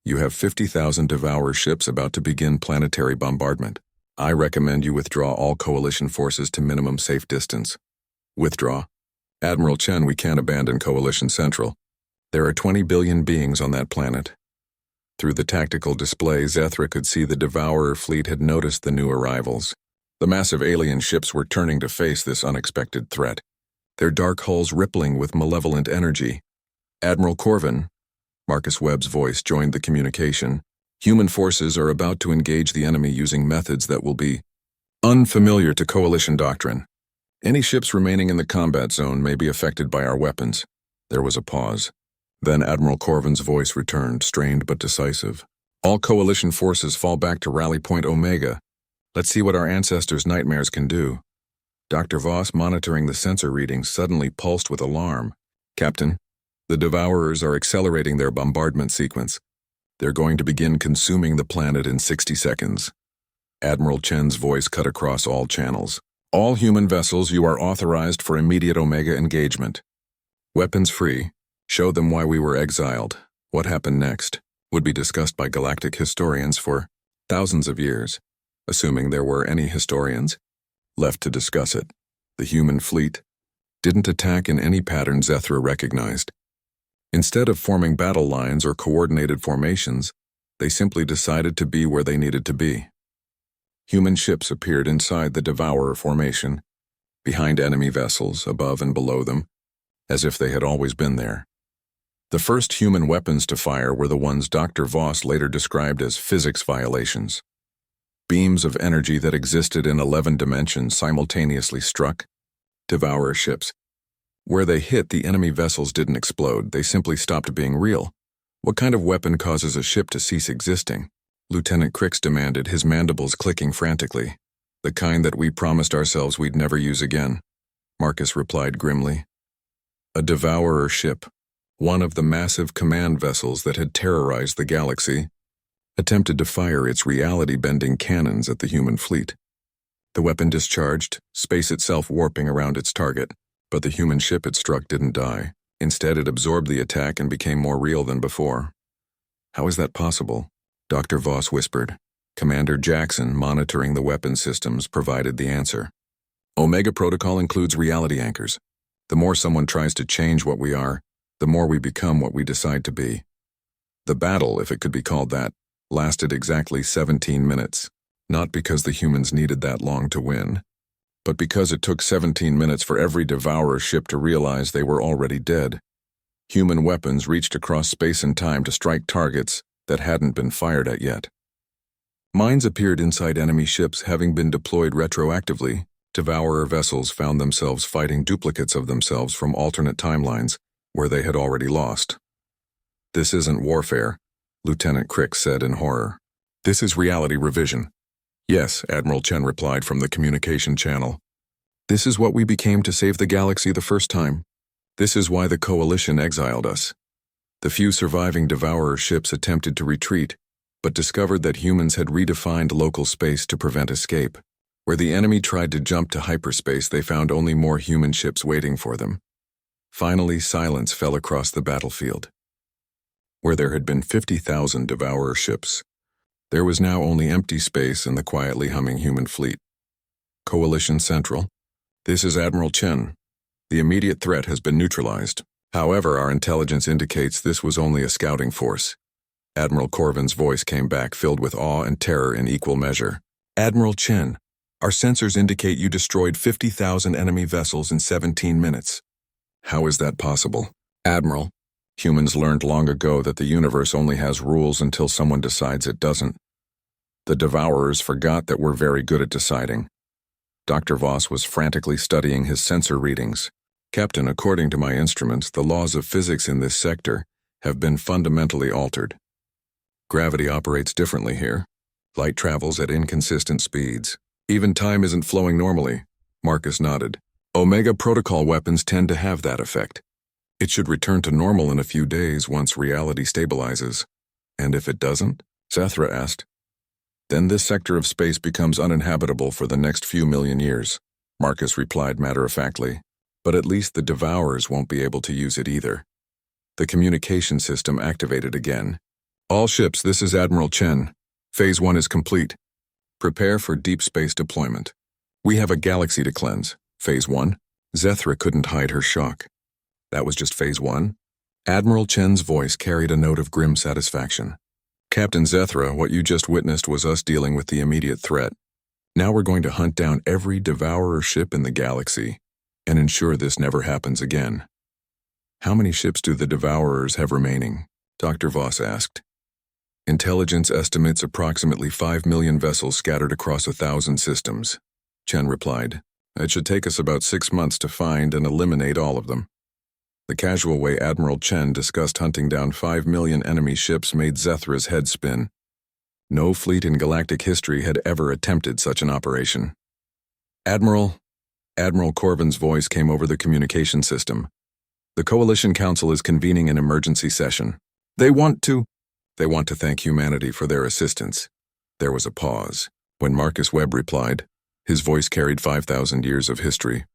you have 50,000 Devourer ships about to begin planetary bombardment. I recommend you withdraw all Coalition forces to minimum safe distance. Withdraw. Admiral Chen, we can't abandon Coalition Central. There are 20 billion beings on that planet. Through the tactical display, Zethra could see the Devourer fleet had noticed the new arrivals. The massive alien ships were turning to face this unexpected threat, their dark hulls rippling with malevolent energy. Admiral Corvin, Marcus Webb's voice joined the communication. Human forces are about to engage the enemy using methods that will be unfamiliar to Coalition doctrine. Any ships remaining in the combat zone may be affected by our weapons. There was a pause. Then Admiral Corvin's voice returned, strained but decisive. All Coalition forces fall back to Rally Point Omega. Let's see what our ancestors' nightmares can do. Dr. Voss, monitoring the sensor readings, suddenly pulsed with alarm. Captain, the Devourers are accelerating their bombardment sequence. They're going to begin consuming the planet in 60 seconds. Admiral Chen's voice cut across all channels. All human vessels, you are authorized for immediate Omega engagement. Weapons free. Show them why we were exiled. What happened next would be discussed by galactic historians for thousands of years, assuming there were any historians left to discuss it. The human fleet didn't attack in any pattern Zethra recognized. Instead of forming battle lines or coordinated formations, they simply decided to be where they needed to be. Human ships appeared inside the Devourer formation, behind enemy vessels, above and below them, as if they had always been there. The first human weapons to fire were the ones Dr. Voss later described as physics violations. Beams of energy that existed in 11 dimensions simultaneously struck Devourer ships. Where they hit, the enemy vessels didn't explode, they simply stopped being real. What kind of weapon causes a ship to cease existing? Lieutenant Crix demanded, his mandibles clicking frantically. The kind that we promised ourselves we'd never use again, Marcus replied grimly. A Devourer ship, one of the massive command vessels that had terrorized the galaxy, attempted to fire its reality-bending cannons at the human fleet. The weapon discharged, space itself warping around its target, but the human ship it struck didn't die. Instead, it absorbed the attack and became more real than before. How is that possible? Dr. Voss whispered. Commander Jackson, monitoring the weapon systems, provided the answer. Omega Protocol includes reality anchors. The more someone tries to change what we are, the more we become what we decide to be. The battle, if it could be called that, lasted exactly 17 minutes, not because the humans needed that long to win, but because it took 17 minutes for every Devourer ship to realize they were already dead. Human weapons reached across space and time to strike targets that hadn't been fired at yet. Mines appeared inside enemy ships having been deployed retroactively. Devourer vessels found themselves fighting duplicates of themselves from alternate timelines where they had already lost. This isn't warfare, Lieutenant Crix said in horror. This is reality revision. Yes, Admiral Chen replied from the communication channel. This is what we became to save the galaxy the first time. This is why the Coalition exiled us. The few surviving Devourer ships attempted to retreat, but discovered that humans had redefined local space to prevent escape. Where the enemy tried to jump to hyperspace, they found only more human ships waiting for them. Finally, silence fell across the battlefield. Where there had been 50,000 Devourer ships, there was now only empty space and the quietly humming human fleet. Coalition Central. This is Admiral Chen. The immediate threat has been neutralized. However, our intelligence indicates this was only a scouting force. Admiral Corvin's voice came back, filled with awe and terror in equal measure. Admiral Chen, our sensors indicate you destroyed 50,000 enemy vessels in 17 minutes. How is that possible? Admiral, humans learned long ago that the universe only has rules until someone decides it doesn't. The Devourers forgot that we're very good at deciding. Dr. Voss was frantically studying his sensor readings. Captain, according to my instruments, the laws of physics in this sector have been fundamentally altered. Gravity operates differently here. Light travels at inconsistent speeds. Even time isn't flowing normally. Marcus nodded. Omega Protocol weapons tend to have that effect. It should return to normal in a few days once reality stabilizes. And if it doesn't? Zethra asked. Then this sector of space becomes uninhabitable for the next few million years, Marcus replied matter-of-factly. But at least the Devourers won't be able to use it either. The communication system activated again. All ships, this is Admiral Chen. Phase 1 is complete. Prepare for deep space deployment. We have a galaxy to cleanse. Phase 1? Zethra couldn't hide her shock. That was just Phase 1? Admiral Chen's voice carried a note of grim satisfaction. Captain Zethra, what you just witnessed was us dealing with the immediate threat. Now we're going to hunt down every Devourer ship in the galaxy and ensure this never happens again. How many ships do the Devourers have remaining? Dr. Voss asked. Intelligence estimates approximately 5 million vessels scattered across 1,000 systems. Chen replied. It should take us about 6 months to find and eliminate all of them. The casual way Admiral Chen discussed hunting down 5 million enemy ships made Zethra's head spin. No fleet in galactic history had ever attempted such an operation. Admiral Corvin's voice came over the communication system. The Coalition Council is convening an emergency session. They want to thank humanity for their assistance. There was a pause. When Marcus Webb replied, his voice carried 5,000 years of history.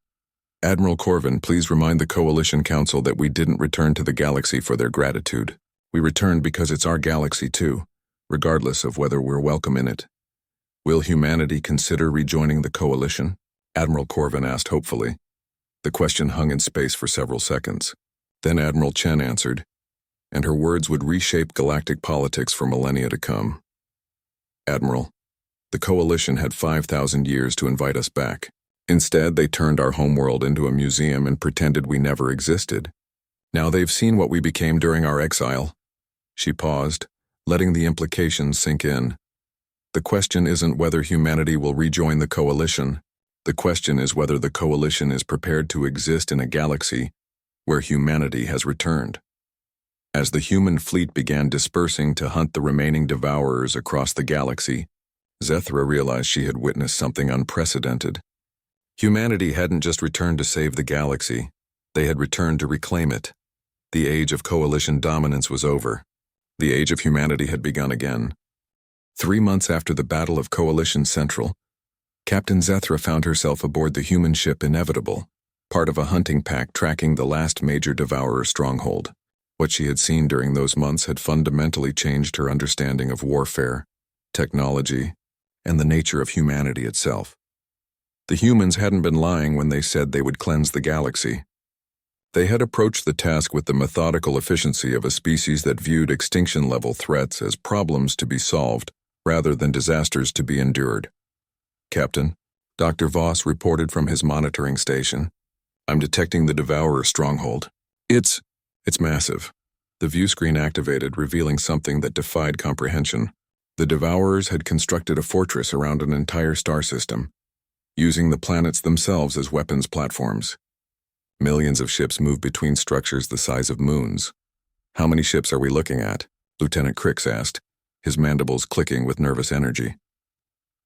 Admiral Corvin, please remind the Coalition Council that we didn't return to the galaxy for their gratitude. We returned because it's our galaxy too, regardless of whether we're welcome in it. Will humanity consider rejoining the Coalition? Admiral Corvin asked hopefully. The question hung in space for several seconds. Then Admiral Chen answered, and her words would reshape galactic politics for millennia to come. Admiral, the Coalition had 5,000 years to invite us back. Instead, they turned our homeworld into a museum and pretended we never existed. Now they've seen what we became during our exile. She paused, letting the implications sink in. The question isn't whether humanity will rejoin the Coalition. The question is whether the Coalition is prepared to exist in a galaxy where humanity has returned. As the human fleet began dispersing to hunt the remaining Devourers across the galaxy, Zethra realized she had witnessed something unprecedented. Humanity hadn't just returned to save the galaxy, they had returned to reclaim it. The age of Coalition dominance was over. The age of humanity had begun again. 3 months after the Battle of Coalition Central, Captain Zethra found herself aboard the human ship Inevitable, part of a hunting pack tracking the last major Devourer stronghold. What she had seen during those months had fundamentally changed her understanding of warfare, technology, and the nature of humanity itself. The humans hadn't been lying when they said they would cleanse the galaxy. They had approached the task with the methodical efficiency of a species that viewed extinction-level threats as problems to be solved rather than disasters to be endured. Captain, Dr. Voss reported from his monitoring station. I'm detecting the Devourer stronghold. It's massive. The view screen activated, revealing something that defied comprehension. The Devourers had constructed a fortress around an entire star system, using the planets themselves as weapons platforms. Millions of ships move between structures the size of moons. How many ships are we looking at? Lieutenant Crix asked, his mandibles clicking with nervous energy.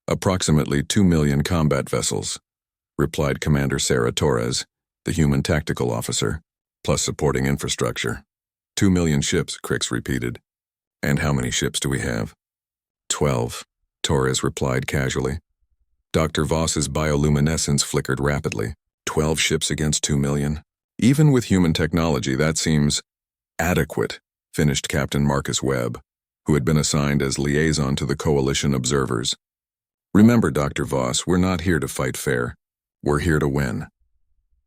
Approximately 2 million combat vessels, replied Commander Sarah Torres, the human tactical officer, plus supporting infrastructure. 2 million ships, Crix repeated. And how many ships do we have? 12, Torres replied casually. Dr. Voss's bioluminescence flickered rapidly. 12 ships against 2 million. Even with human technology, that seems adequate, finished Captain Marcus Webb, who had been assigned as liaison to the Coalition observers. Remember, Dr. Voss, we're not here to fight fair. We're here to win.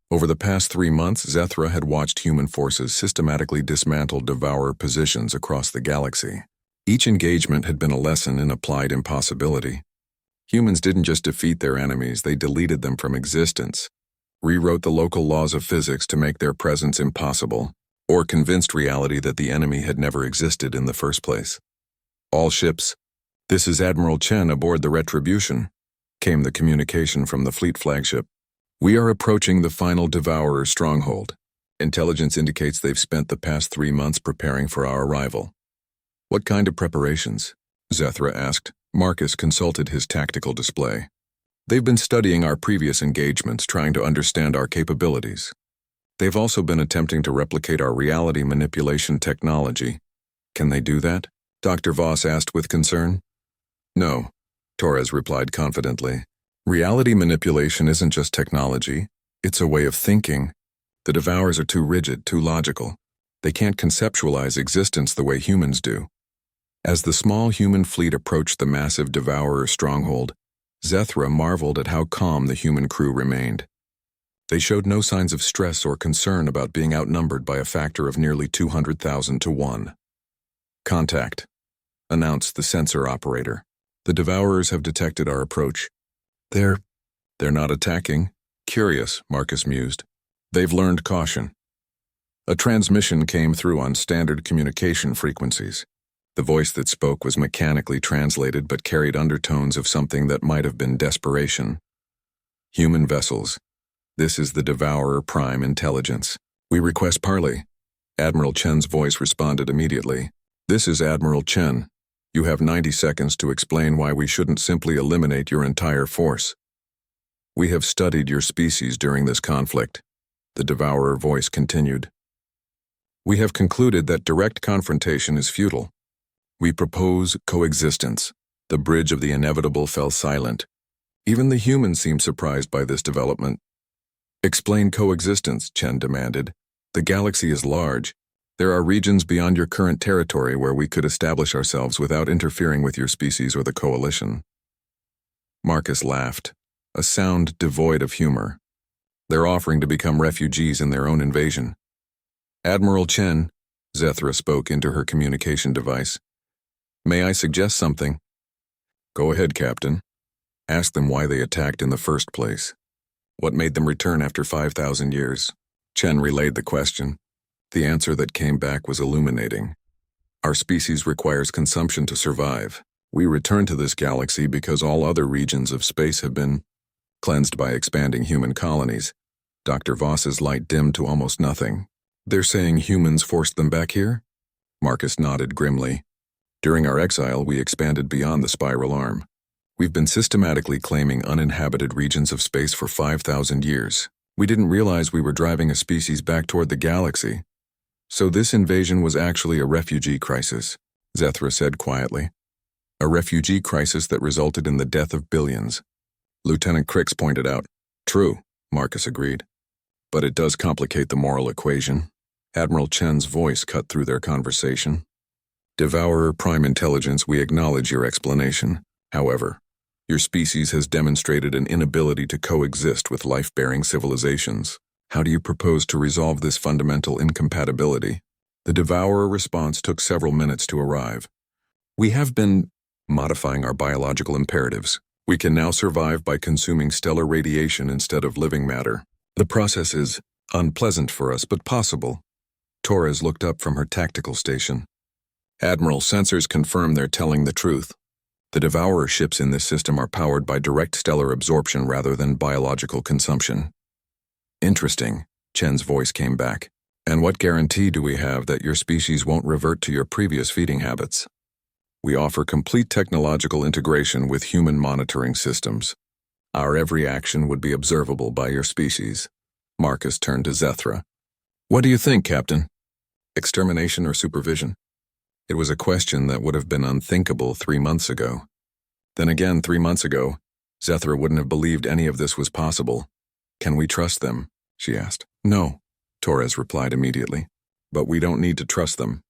Over the past 3 months, Zethra had watched human forces systematically dismantle Devourer positions across the galaxy. Each engagement had been a lesson in applied impossibility. Humans didn't just defeat their enemies, they deleted them from existence, rewrote the local laws of physics to make their presence impossible, or convinced reality that the enemy had never existed in the first place. All ships, this is Admiral Chen aboard the Retribution, came the communication from the fleet flagship. We are approaching the final Devourer stronghold. Intelligence indicates they've spent the past 3 months preparing for our arrival. What kind of preparations? Zethra asked. Marcus consulted his tactical display. They've been studying our previous engagements, trying to understand our capabilities. They've also been attempting to replicate our reality manipulation technology. Can they do that? Dr. Voss asked with concern. No, Torres replied confidently. Reality manipulation isn't just technology, it's a way of thinking. The Devourers are too rigid, too logical. They can't conceptualize existence the way humans do. As the small human fleet approached the massive Devourer stronghold, Zethra marveled at how calm the human crew remained. They showed no signs of stress or concern about being outnumbered by a factor of nearly 200,000 to 1. "Contact," announced the sensor operator. "The Devourers have detected our approach." They're not attacking." "Curious," Marcus mused. "They've learned caution." A transmission came through on standard communication frequencies. The voice that spoke was mechanically translated but carried undertones of something that might have been desperation. "Human vessels. This is the Devourer Prime Intelligence. We request parley." Admiral Chen's voice responded immediately. "This is Admiral Chen. You have 90 seconds to explain why we shouldn't simply eliminate your entire force." "We have studied your species during this conflict," the Devourer voice continued. "We have concluded that direct confrontation is futile. We propose coexistence." The bridge of the inevitable fell silent. Even the humans seemed surprised by this development. "Explain coexistence," Chen demanded. "The galaxy is large. There are regions beyond your current territory where we could establish ourselves without interfering with your species or the coalition." Marcus laughed, a sound devoid of humor. "They're offering to become refugees in their own invasion." "Admiral Chen," Zethra spoke into her communication device. "May I suggest something?" "Go ahead, Captain. Ask them why they attacked in the first place. What made them return after 5,000 years?" Chen relayed the question. The answer that came back was illuminating. "Our species requires consumption to survive. We return to this galaxy because all other regions of space have been cleansed by expanding human colonies." Dr. Voss's light dimmed to almost nothing. "They're saying humans forced them back here?" Marcus nodded grimly. "During our exile, we expanded beyond the spiral arm. We've been systematically claiming uninhabited regions of space for 5,000 years. We didn't realize we were driving a species back toward the galaxy. So this invasion was actually a refugee crisis," Zethra said quietly. "A refugee crisis that resulted in the death of billions." Lieutenant Crix pointed out. "True," Marcus agreed. "But it does complicate the moral equation." Admiral Chen's voice cut through their conversation. "Devourer Prime Intelligence, we acknowledge your explanation. However, your species has demonstrated an inability to coexist with life-bearing civilizations. How do you propose to resolve this fundamental incompatibility?" The Devourer response took several minutes to arrive. "We have been modifying our biological imperatives. We can now survive by consuming stellar radiation instead of living matter. The process is unpleasant for us, but possible." Torres looked up from her tactical station. "Admiral, sensors confirm they're telling the truth. The Devourer ships in this system are powered by direct stellar absorption rather than biological consumption." "Interesting," Chen's voice came back. "And what guarantee do we have that your species won't revert to your previous feeding habits?" "We offer complete technological integration with human monitoring systems. Our every action would be observable by your species." Marcus turned to Zethra. "What do you think, Captain? Extermination or supervision?" It was a question that would have been unthinkable 3 months ago. Then again, 3 months ago, Zethra wouldn't have believed any of this was possible. "Can we trust them?" she asked. "No," Torres replied immediately. "But we don't need to trust them.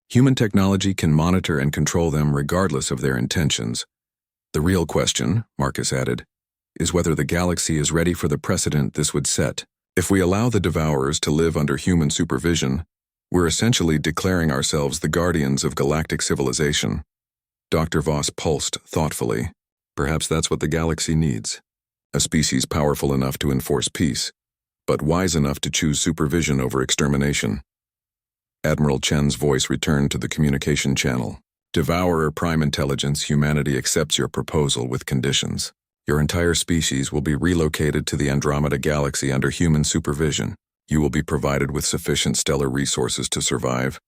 Human technology can monitor and control them regardless of their intentions. The real question," Marcus added, "is whether the galaxy is ready for the precedent this would set. If we allow the Devourers to live under human supervision, we're essentially declaring ourselves the guardians of galactic civilization." Dr. Voss pulsed thoughtfully. "Perhaps that's what the galaxy needs. A species powerful enough to enforce peace, but wise enough to choose supervision over extermination." Admiral Chen's voice returned to the communication channel. "Devourer Prime Intelligence, humanity accepts your proposal with conditions. Your entire species will be relocated to the Andromeda Galaxy under human supervision. You will be provided with sufficient stellar resources to survive,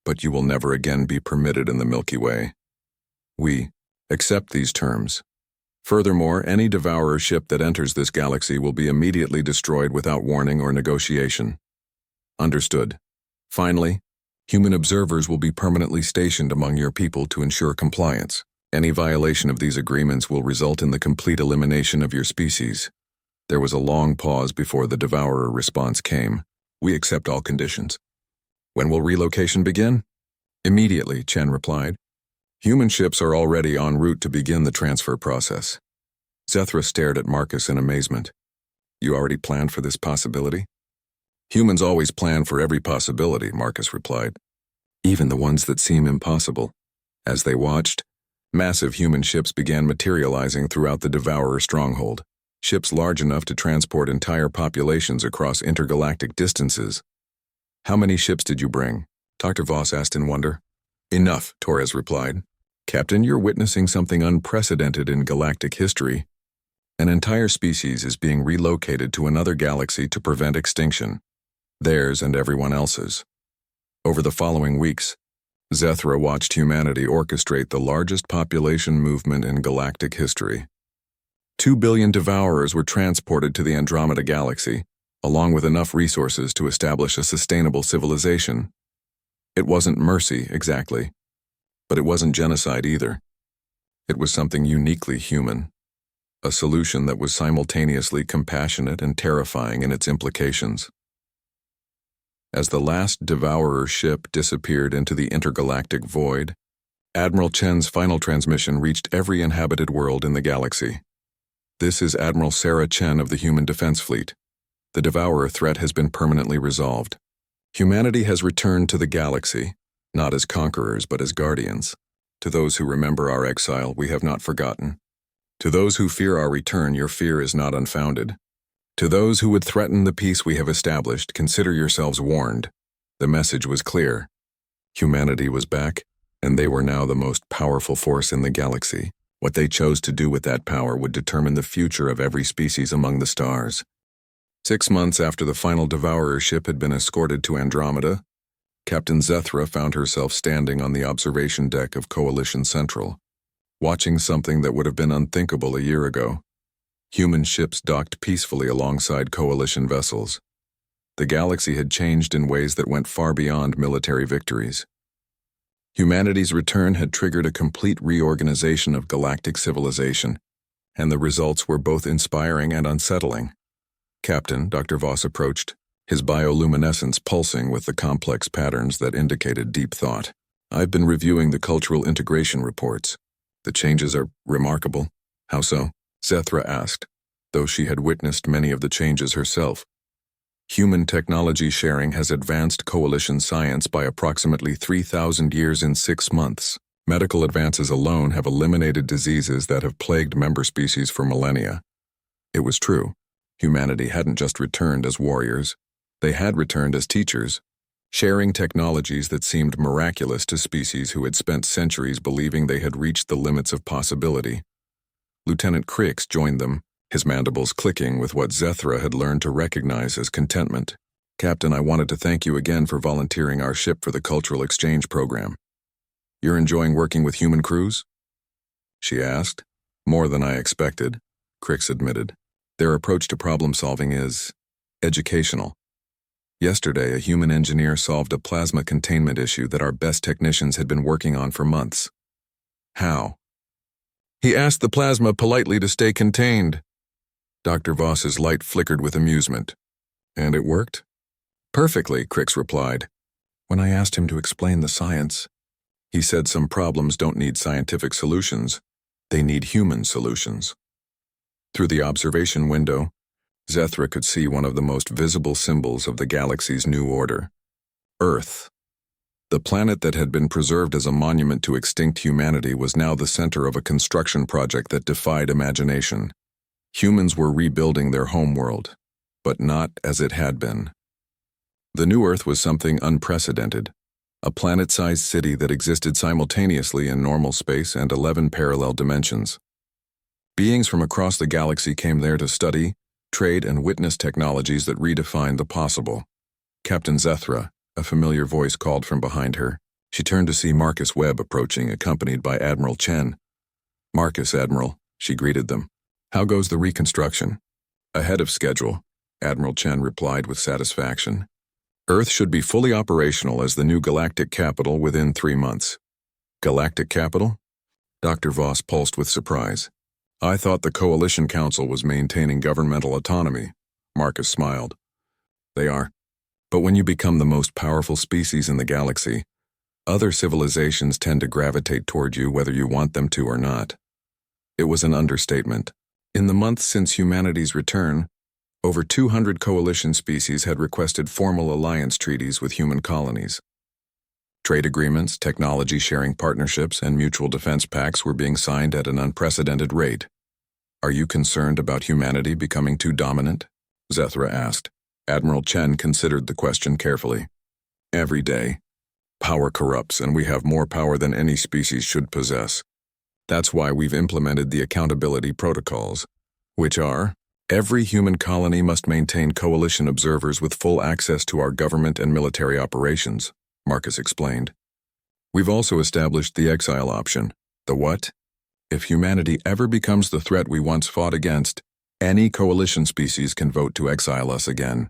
but you will never again be permitted in the Milky Way. We accept these terms. Furthermore, any Devourer ship that enters this galaxy will be immediately destroyed without warning or negotiation." "Understood. Finally, human observers will be permanently stationed among your people to ensure compliance. Any violation of these agreements will result in the complete elimination of your species." There was a long pause before the Devourer response came. "We accept all conditions." When will relocation begin? Immediately, Chen replied. Human ships are already en route to begin the transfer process. Zethra stared at Marcus in amazement. You already planned for this possibility? Humans always plan for every possibility, Marcus replied. Even the ones that seem impossible. As they watched, massive human ships began materializing throughout the Devourer stronghold. Ships large enough to transport entire populations across intergalactic distances. How many ships did you bring? Dr. Voss asked in wonder. Enough, Torres replied. Captain, you're witnessing something unprecedented in galactic history. An entire species is being relocated to another galaxy to prevent extinction. Theirs and everyone else's. Over the following weeks, Zethra watched humanity orchestrate the largest population movement in galactic history. 2 billion Devourers were transported to the Andromeda Galaxy, along with enough resources to establish a sustainable civilization. It wasn't mercy, exactly, but it wasn't genocide either. It was something uniquely human, a solution that was simultaneously compassionate and terrifying in its implications. As the last Devourer ship disappeared into the intergalactic void, Admiral Chen's final transmission reached every inhabited world in the galaxy. This is Admiral Sarah Chen of the Human Defense Fleet. The Devourer threat has been permanently resolved. Humanity has returned to the galaxy, not as conquerors but as guardians. To those who remember our exile, we have not forgotten. To those who fear our return, your fear is not unfounded. To those who would threaten the peace we have established, consider yourselves warned. The message was clear. Humanity was back, and they were now the most powerful force in the galaxy. What they chose to do with that power would determine the future of every species among the stars. 6 months after the final Devourer ship had been escorted to Andromeda, Captain Zethra found herself standing on the observation deck of Coalition Central, watching something that would have been unthinkable a year ago. Human ships docked peacefully alongside Coalition vessels. The galaxy had changed in ways that went far beyond military victories. Humanity's return had triggered a complete reorganization of galactic civilization, and the results were both inspiring and unsettling. Captain, Dr. Voss approached, his bioluminescence pulsing with the complex patterns that indicated deep thought. I've been reviewing the cultural integration reports. The changes are remarkable. How so? Zethra asked, though she had witnessed many of the changes herself. Human technology sharing has advanced coalition science by approximately 3,000 years in 6 months. Medical advances alone have eliminated diseases that have plagued member species for millennia. It was true. Humanity hadn't just returned as warriors. They had returned as teachers, sharing technologies that seemed miraculous to species who had spent centuries believing they had reached the limits of possibility. Lieutenant Crix joined them, his mandibles clicking with what Zethra had learned to recognize as contentment. Captain, I wanted to thank you again for volunteering our ship for the cultural exchange program. You're enjoying working with human crews? She asked. More than I expected, Crix admitted. Their approach to problem-solving is educational. Yesterday, a human engineer solved a plasma containment issue that our best technicians had been working on for months. How? He asked the plasma politely to stay contained. Dr. Voss's light flickered with amusement. And it worked? Perfectly, Crix replied. When I asked him to explain the science, he said some problems don't need scientific solutions, they need human solutions. Through the observation window, Zethra could see one of the most visible symbols of the galaxy's new order. Earth. The planet that had been preserved as a monument to extinct humanity was now the center of a construction project that defied imagination. Humans were rebuilding their homeworld, but not as it had been. The new Earth was something unprecedented, a planet-sized city that existed simultaneously in normal space and 11 parallel dimensions. Beings from across the galaxy came there to study, trade, and witness technologies that redefined the possible. Captain Zethra, a familiar voice called from behind her. She turned to see Marcus Webb approaching, accompanied by Admiral Chen. Marcus, Admiral, she greeted them. How goes the reconstruction? Ahead of schedule, Admiral Chen replied with satisfaction. Earth should be fully operational as the new galactic capital within 3 months. Galactic capital? Dr. Voss pulsed with surprise. I thought the Coalition Council was maintaining governmental autonomy. Marcus smiled. They are. But when you become the most powerful species in the galaxy, other civilizations tend to gravitate toward you whether you want them to or not. It was an understatement. In the months since humanity's return, over 200 coalition species had requested formal alliance treaties with human colonies. Trade agreements, technology-sharing partnerships, and mutual defense pacts were being signed at an unprecedented rate. "Are you concerned about humanity becoming too dominant?" Zethra asked. Admiral Chen considered the question carefully. "Every day, power corrupts, and we have more power than any species should possess. That's why we've implemented the accountability protocols, which are, every human colony must maintain coalition observers with full access to our government and military operations," Marcus explained. "We've also established the exile option." "The what?" "If humanity ever becomes the threat we once fought against, any coalition species can vote to exile us again.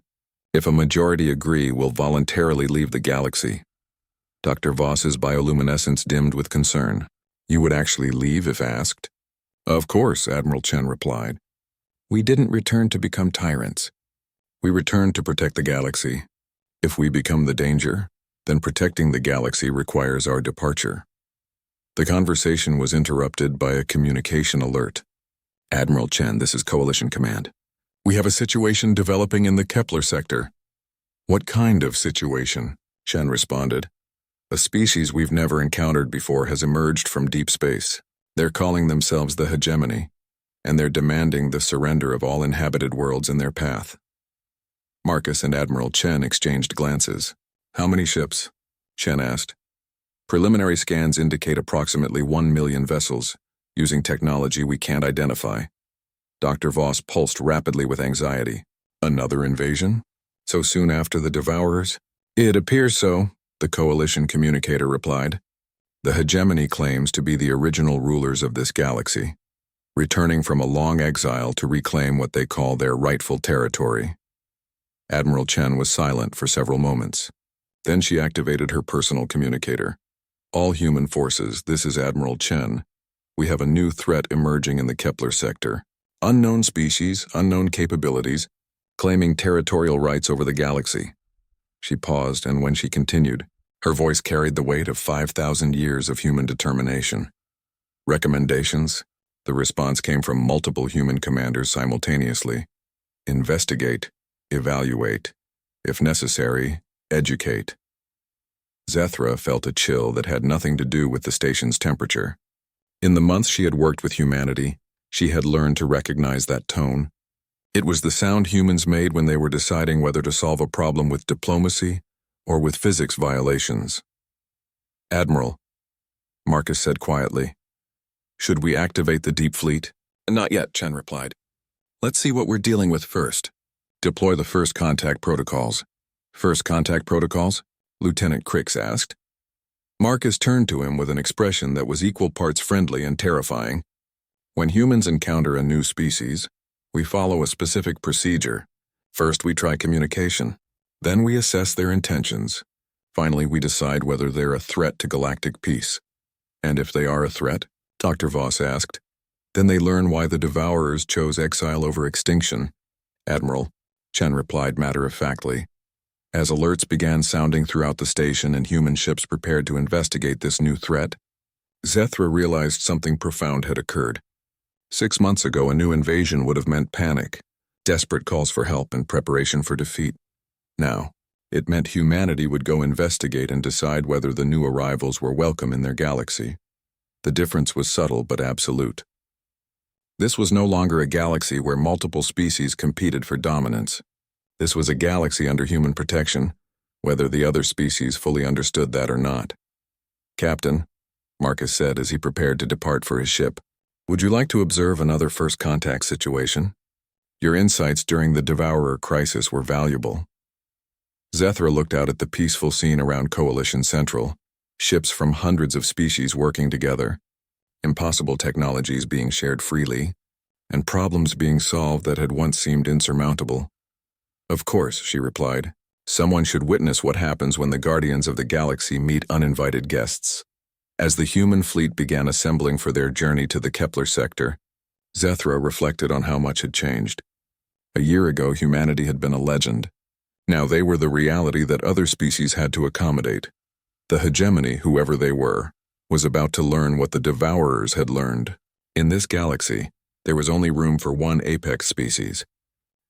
If a majority agree, we'll voluntarily leave the galaxy." Dr. Voss's bioluminescence dimmed with concern. "You would actually leave if asked?" "Of course," Admiral Chen replied. "We didn't return to become tyrants. We returned to protect the galaxy. If we become the danger, then protecting the galaxy requires our departure." The conversation was interrupted by a communication alert. "Admiral Chen, this is Coalition Command. We have a situation developing in the Kepler sector." "What kind of situation?" Chen responded. "A species we've never encountered before has emerged from deep space. They're calling themselves the Hegemony, and they're demanding the surrender of all inhabited worlds in their path." Marcus and Admiral Chen exchanged glances. "How many ships?" Chen asked. "Preliminary scans indicate approximately 1 million vessels, using technology we can't identify." Dr. Voss pulsed rapidly with anxiety. "Another invasion? So soon after the Devourers?" "It appears so," the Coalition communicator replied. "The Hegemony claims to be the original rulers of this galaxy, returning from a long exile to reclaim what they call their rightful territory." Admiral Chen was silent for several moments. Then she activated her personal communicator. "All human forces, this is Admiral Chen. We have a new threat emerging in the Kepler sector. Unknown species, unknown capabilities, claiming territorial rights over the galaxy." She paused, and when she continued, her voice carried the weight of 5,000 years of human determination. "Recommendations?" The response came from multiple human commanders simultaneously. "Investigate, evaluate, if necessary, educate." Zethra felt a chill that had nothing to do with the station's temperature. In the months she had worked with humanity, she had learned to recognize that tone. It was the sound humans made when they were deciding whether to solve a problem with diplomacy or with physics violations. "Admiral," Marcus said quietly, "should we activate the Deep Fleet?" "Not yet," Chen replied. "Let's see what we're dealing with first. Deploy the first contact protocols." "First contact protocols?" Lieutenant Crix asked. Marcus turned to him with an expression that was equal parts friendly and terrifying. "When humans encounter a new species, we follow a specific procedure. First, we try communication. Then we assess their intentions. Finally, we decide whether they're a threat to galactic peace. And if they are a threat," Dr. Voss asked, "then they learn why the Devourers chose exile over extinction." "Admiral," Chen replied matter-of-factly. As alerts began sounding throughout the station and human ships prepared to investigate this new threat, Zethra realized something profound had occurred. 6 months ago, a new invasion would have meant panic, desperate calls for help, and preparation for defeat. Now, it meant humanity would go investigate and decide whether the new arrivals were welcome in their galaxy. The difference was subtle but absolute. This was no longer a galaxy where multiple species competed for dominance. This was a galaxy under human protection, whether the other species fully understood that or not. "Captain," Marcus said as he prepared to depart for his ship, "would you like to observe another first contact situation? Your insights during the Devourer crisis were valuable." Zethra looked out at the peaceful scene around Coalition Central, ships from hundreds of species working together, impossible technologies being shared freely, and problems being solved that had once seemed insurmountable. "Of course," she replied. "Someone should witness what happens when the Guardians of the Galaxy meet uninvited guests." As the human fleet began assembling for their journey to the Kepler sector, Zethra reflected on how much had changed. A year ago, humanity had been a legend. Now they were the reality that other species had to accommodate. The hegemony, whoever they were, was about to learn what the devourers had learned. In this galaxy, there was only room for one apex species,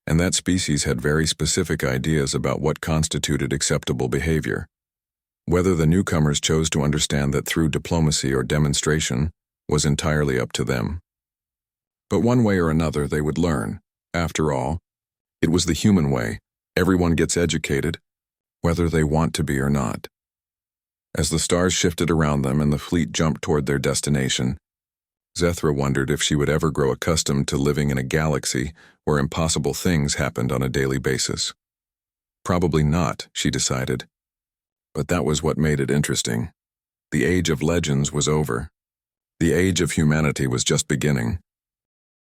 and that species had very specific ideas about what constituted acceptable behavior. Whether the newcomers chose to understand that through diplomacy or demonstration was entirely up to them. But one way or another they would learn. After all, it was the human way. Everyone gets educated, whether they want to be or not. As the stars shifted around them and the fleet jumped toward their destination, Zethra wondered if she would ever grow accustomed to living in a galaxy where impossible things happened on a daily basis. Probably not, she decided. But that was what made it interesting. The age of legends was over. The age of humanity was just beginning.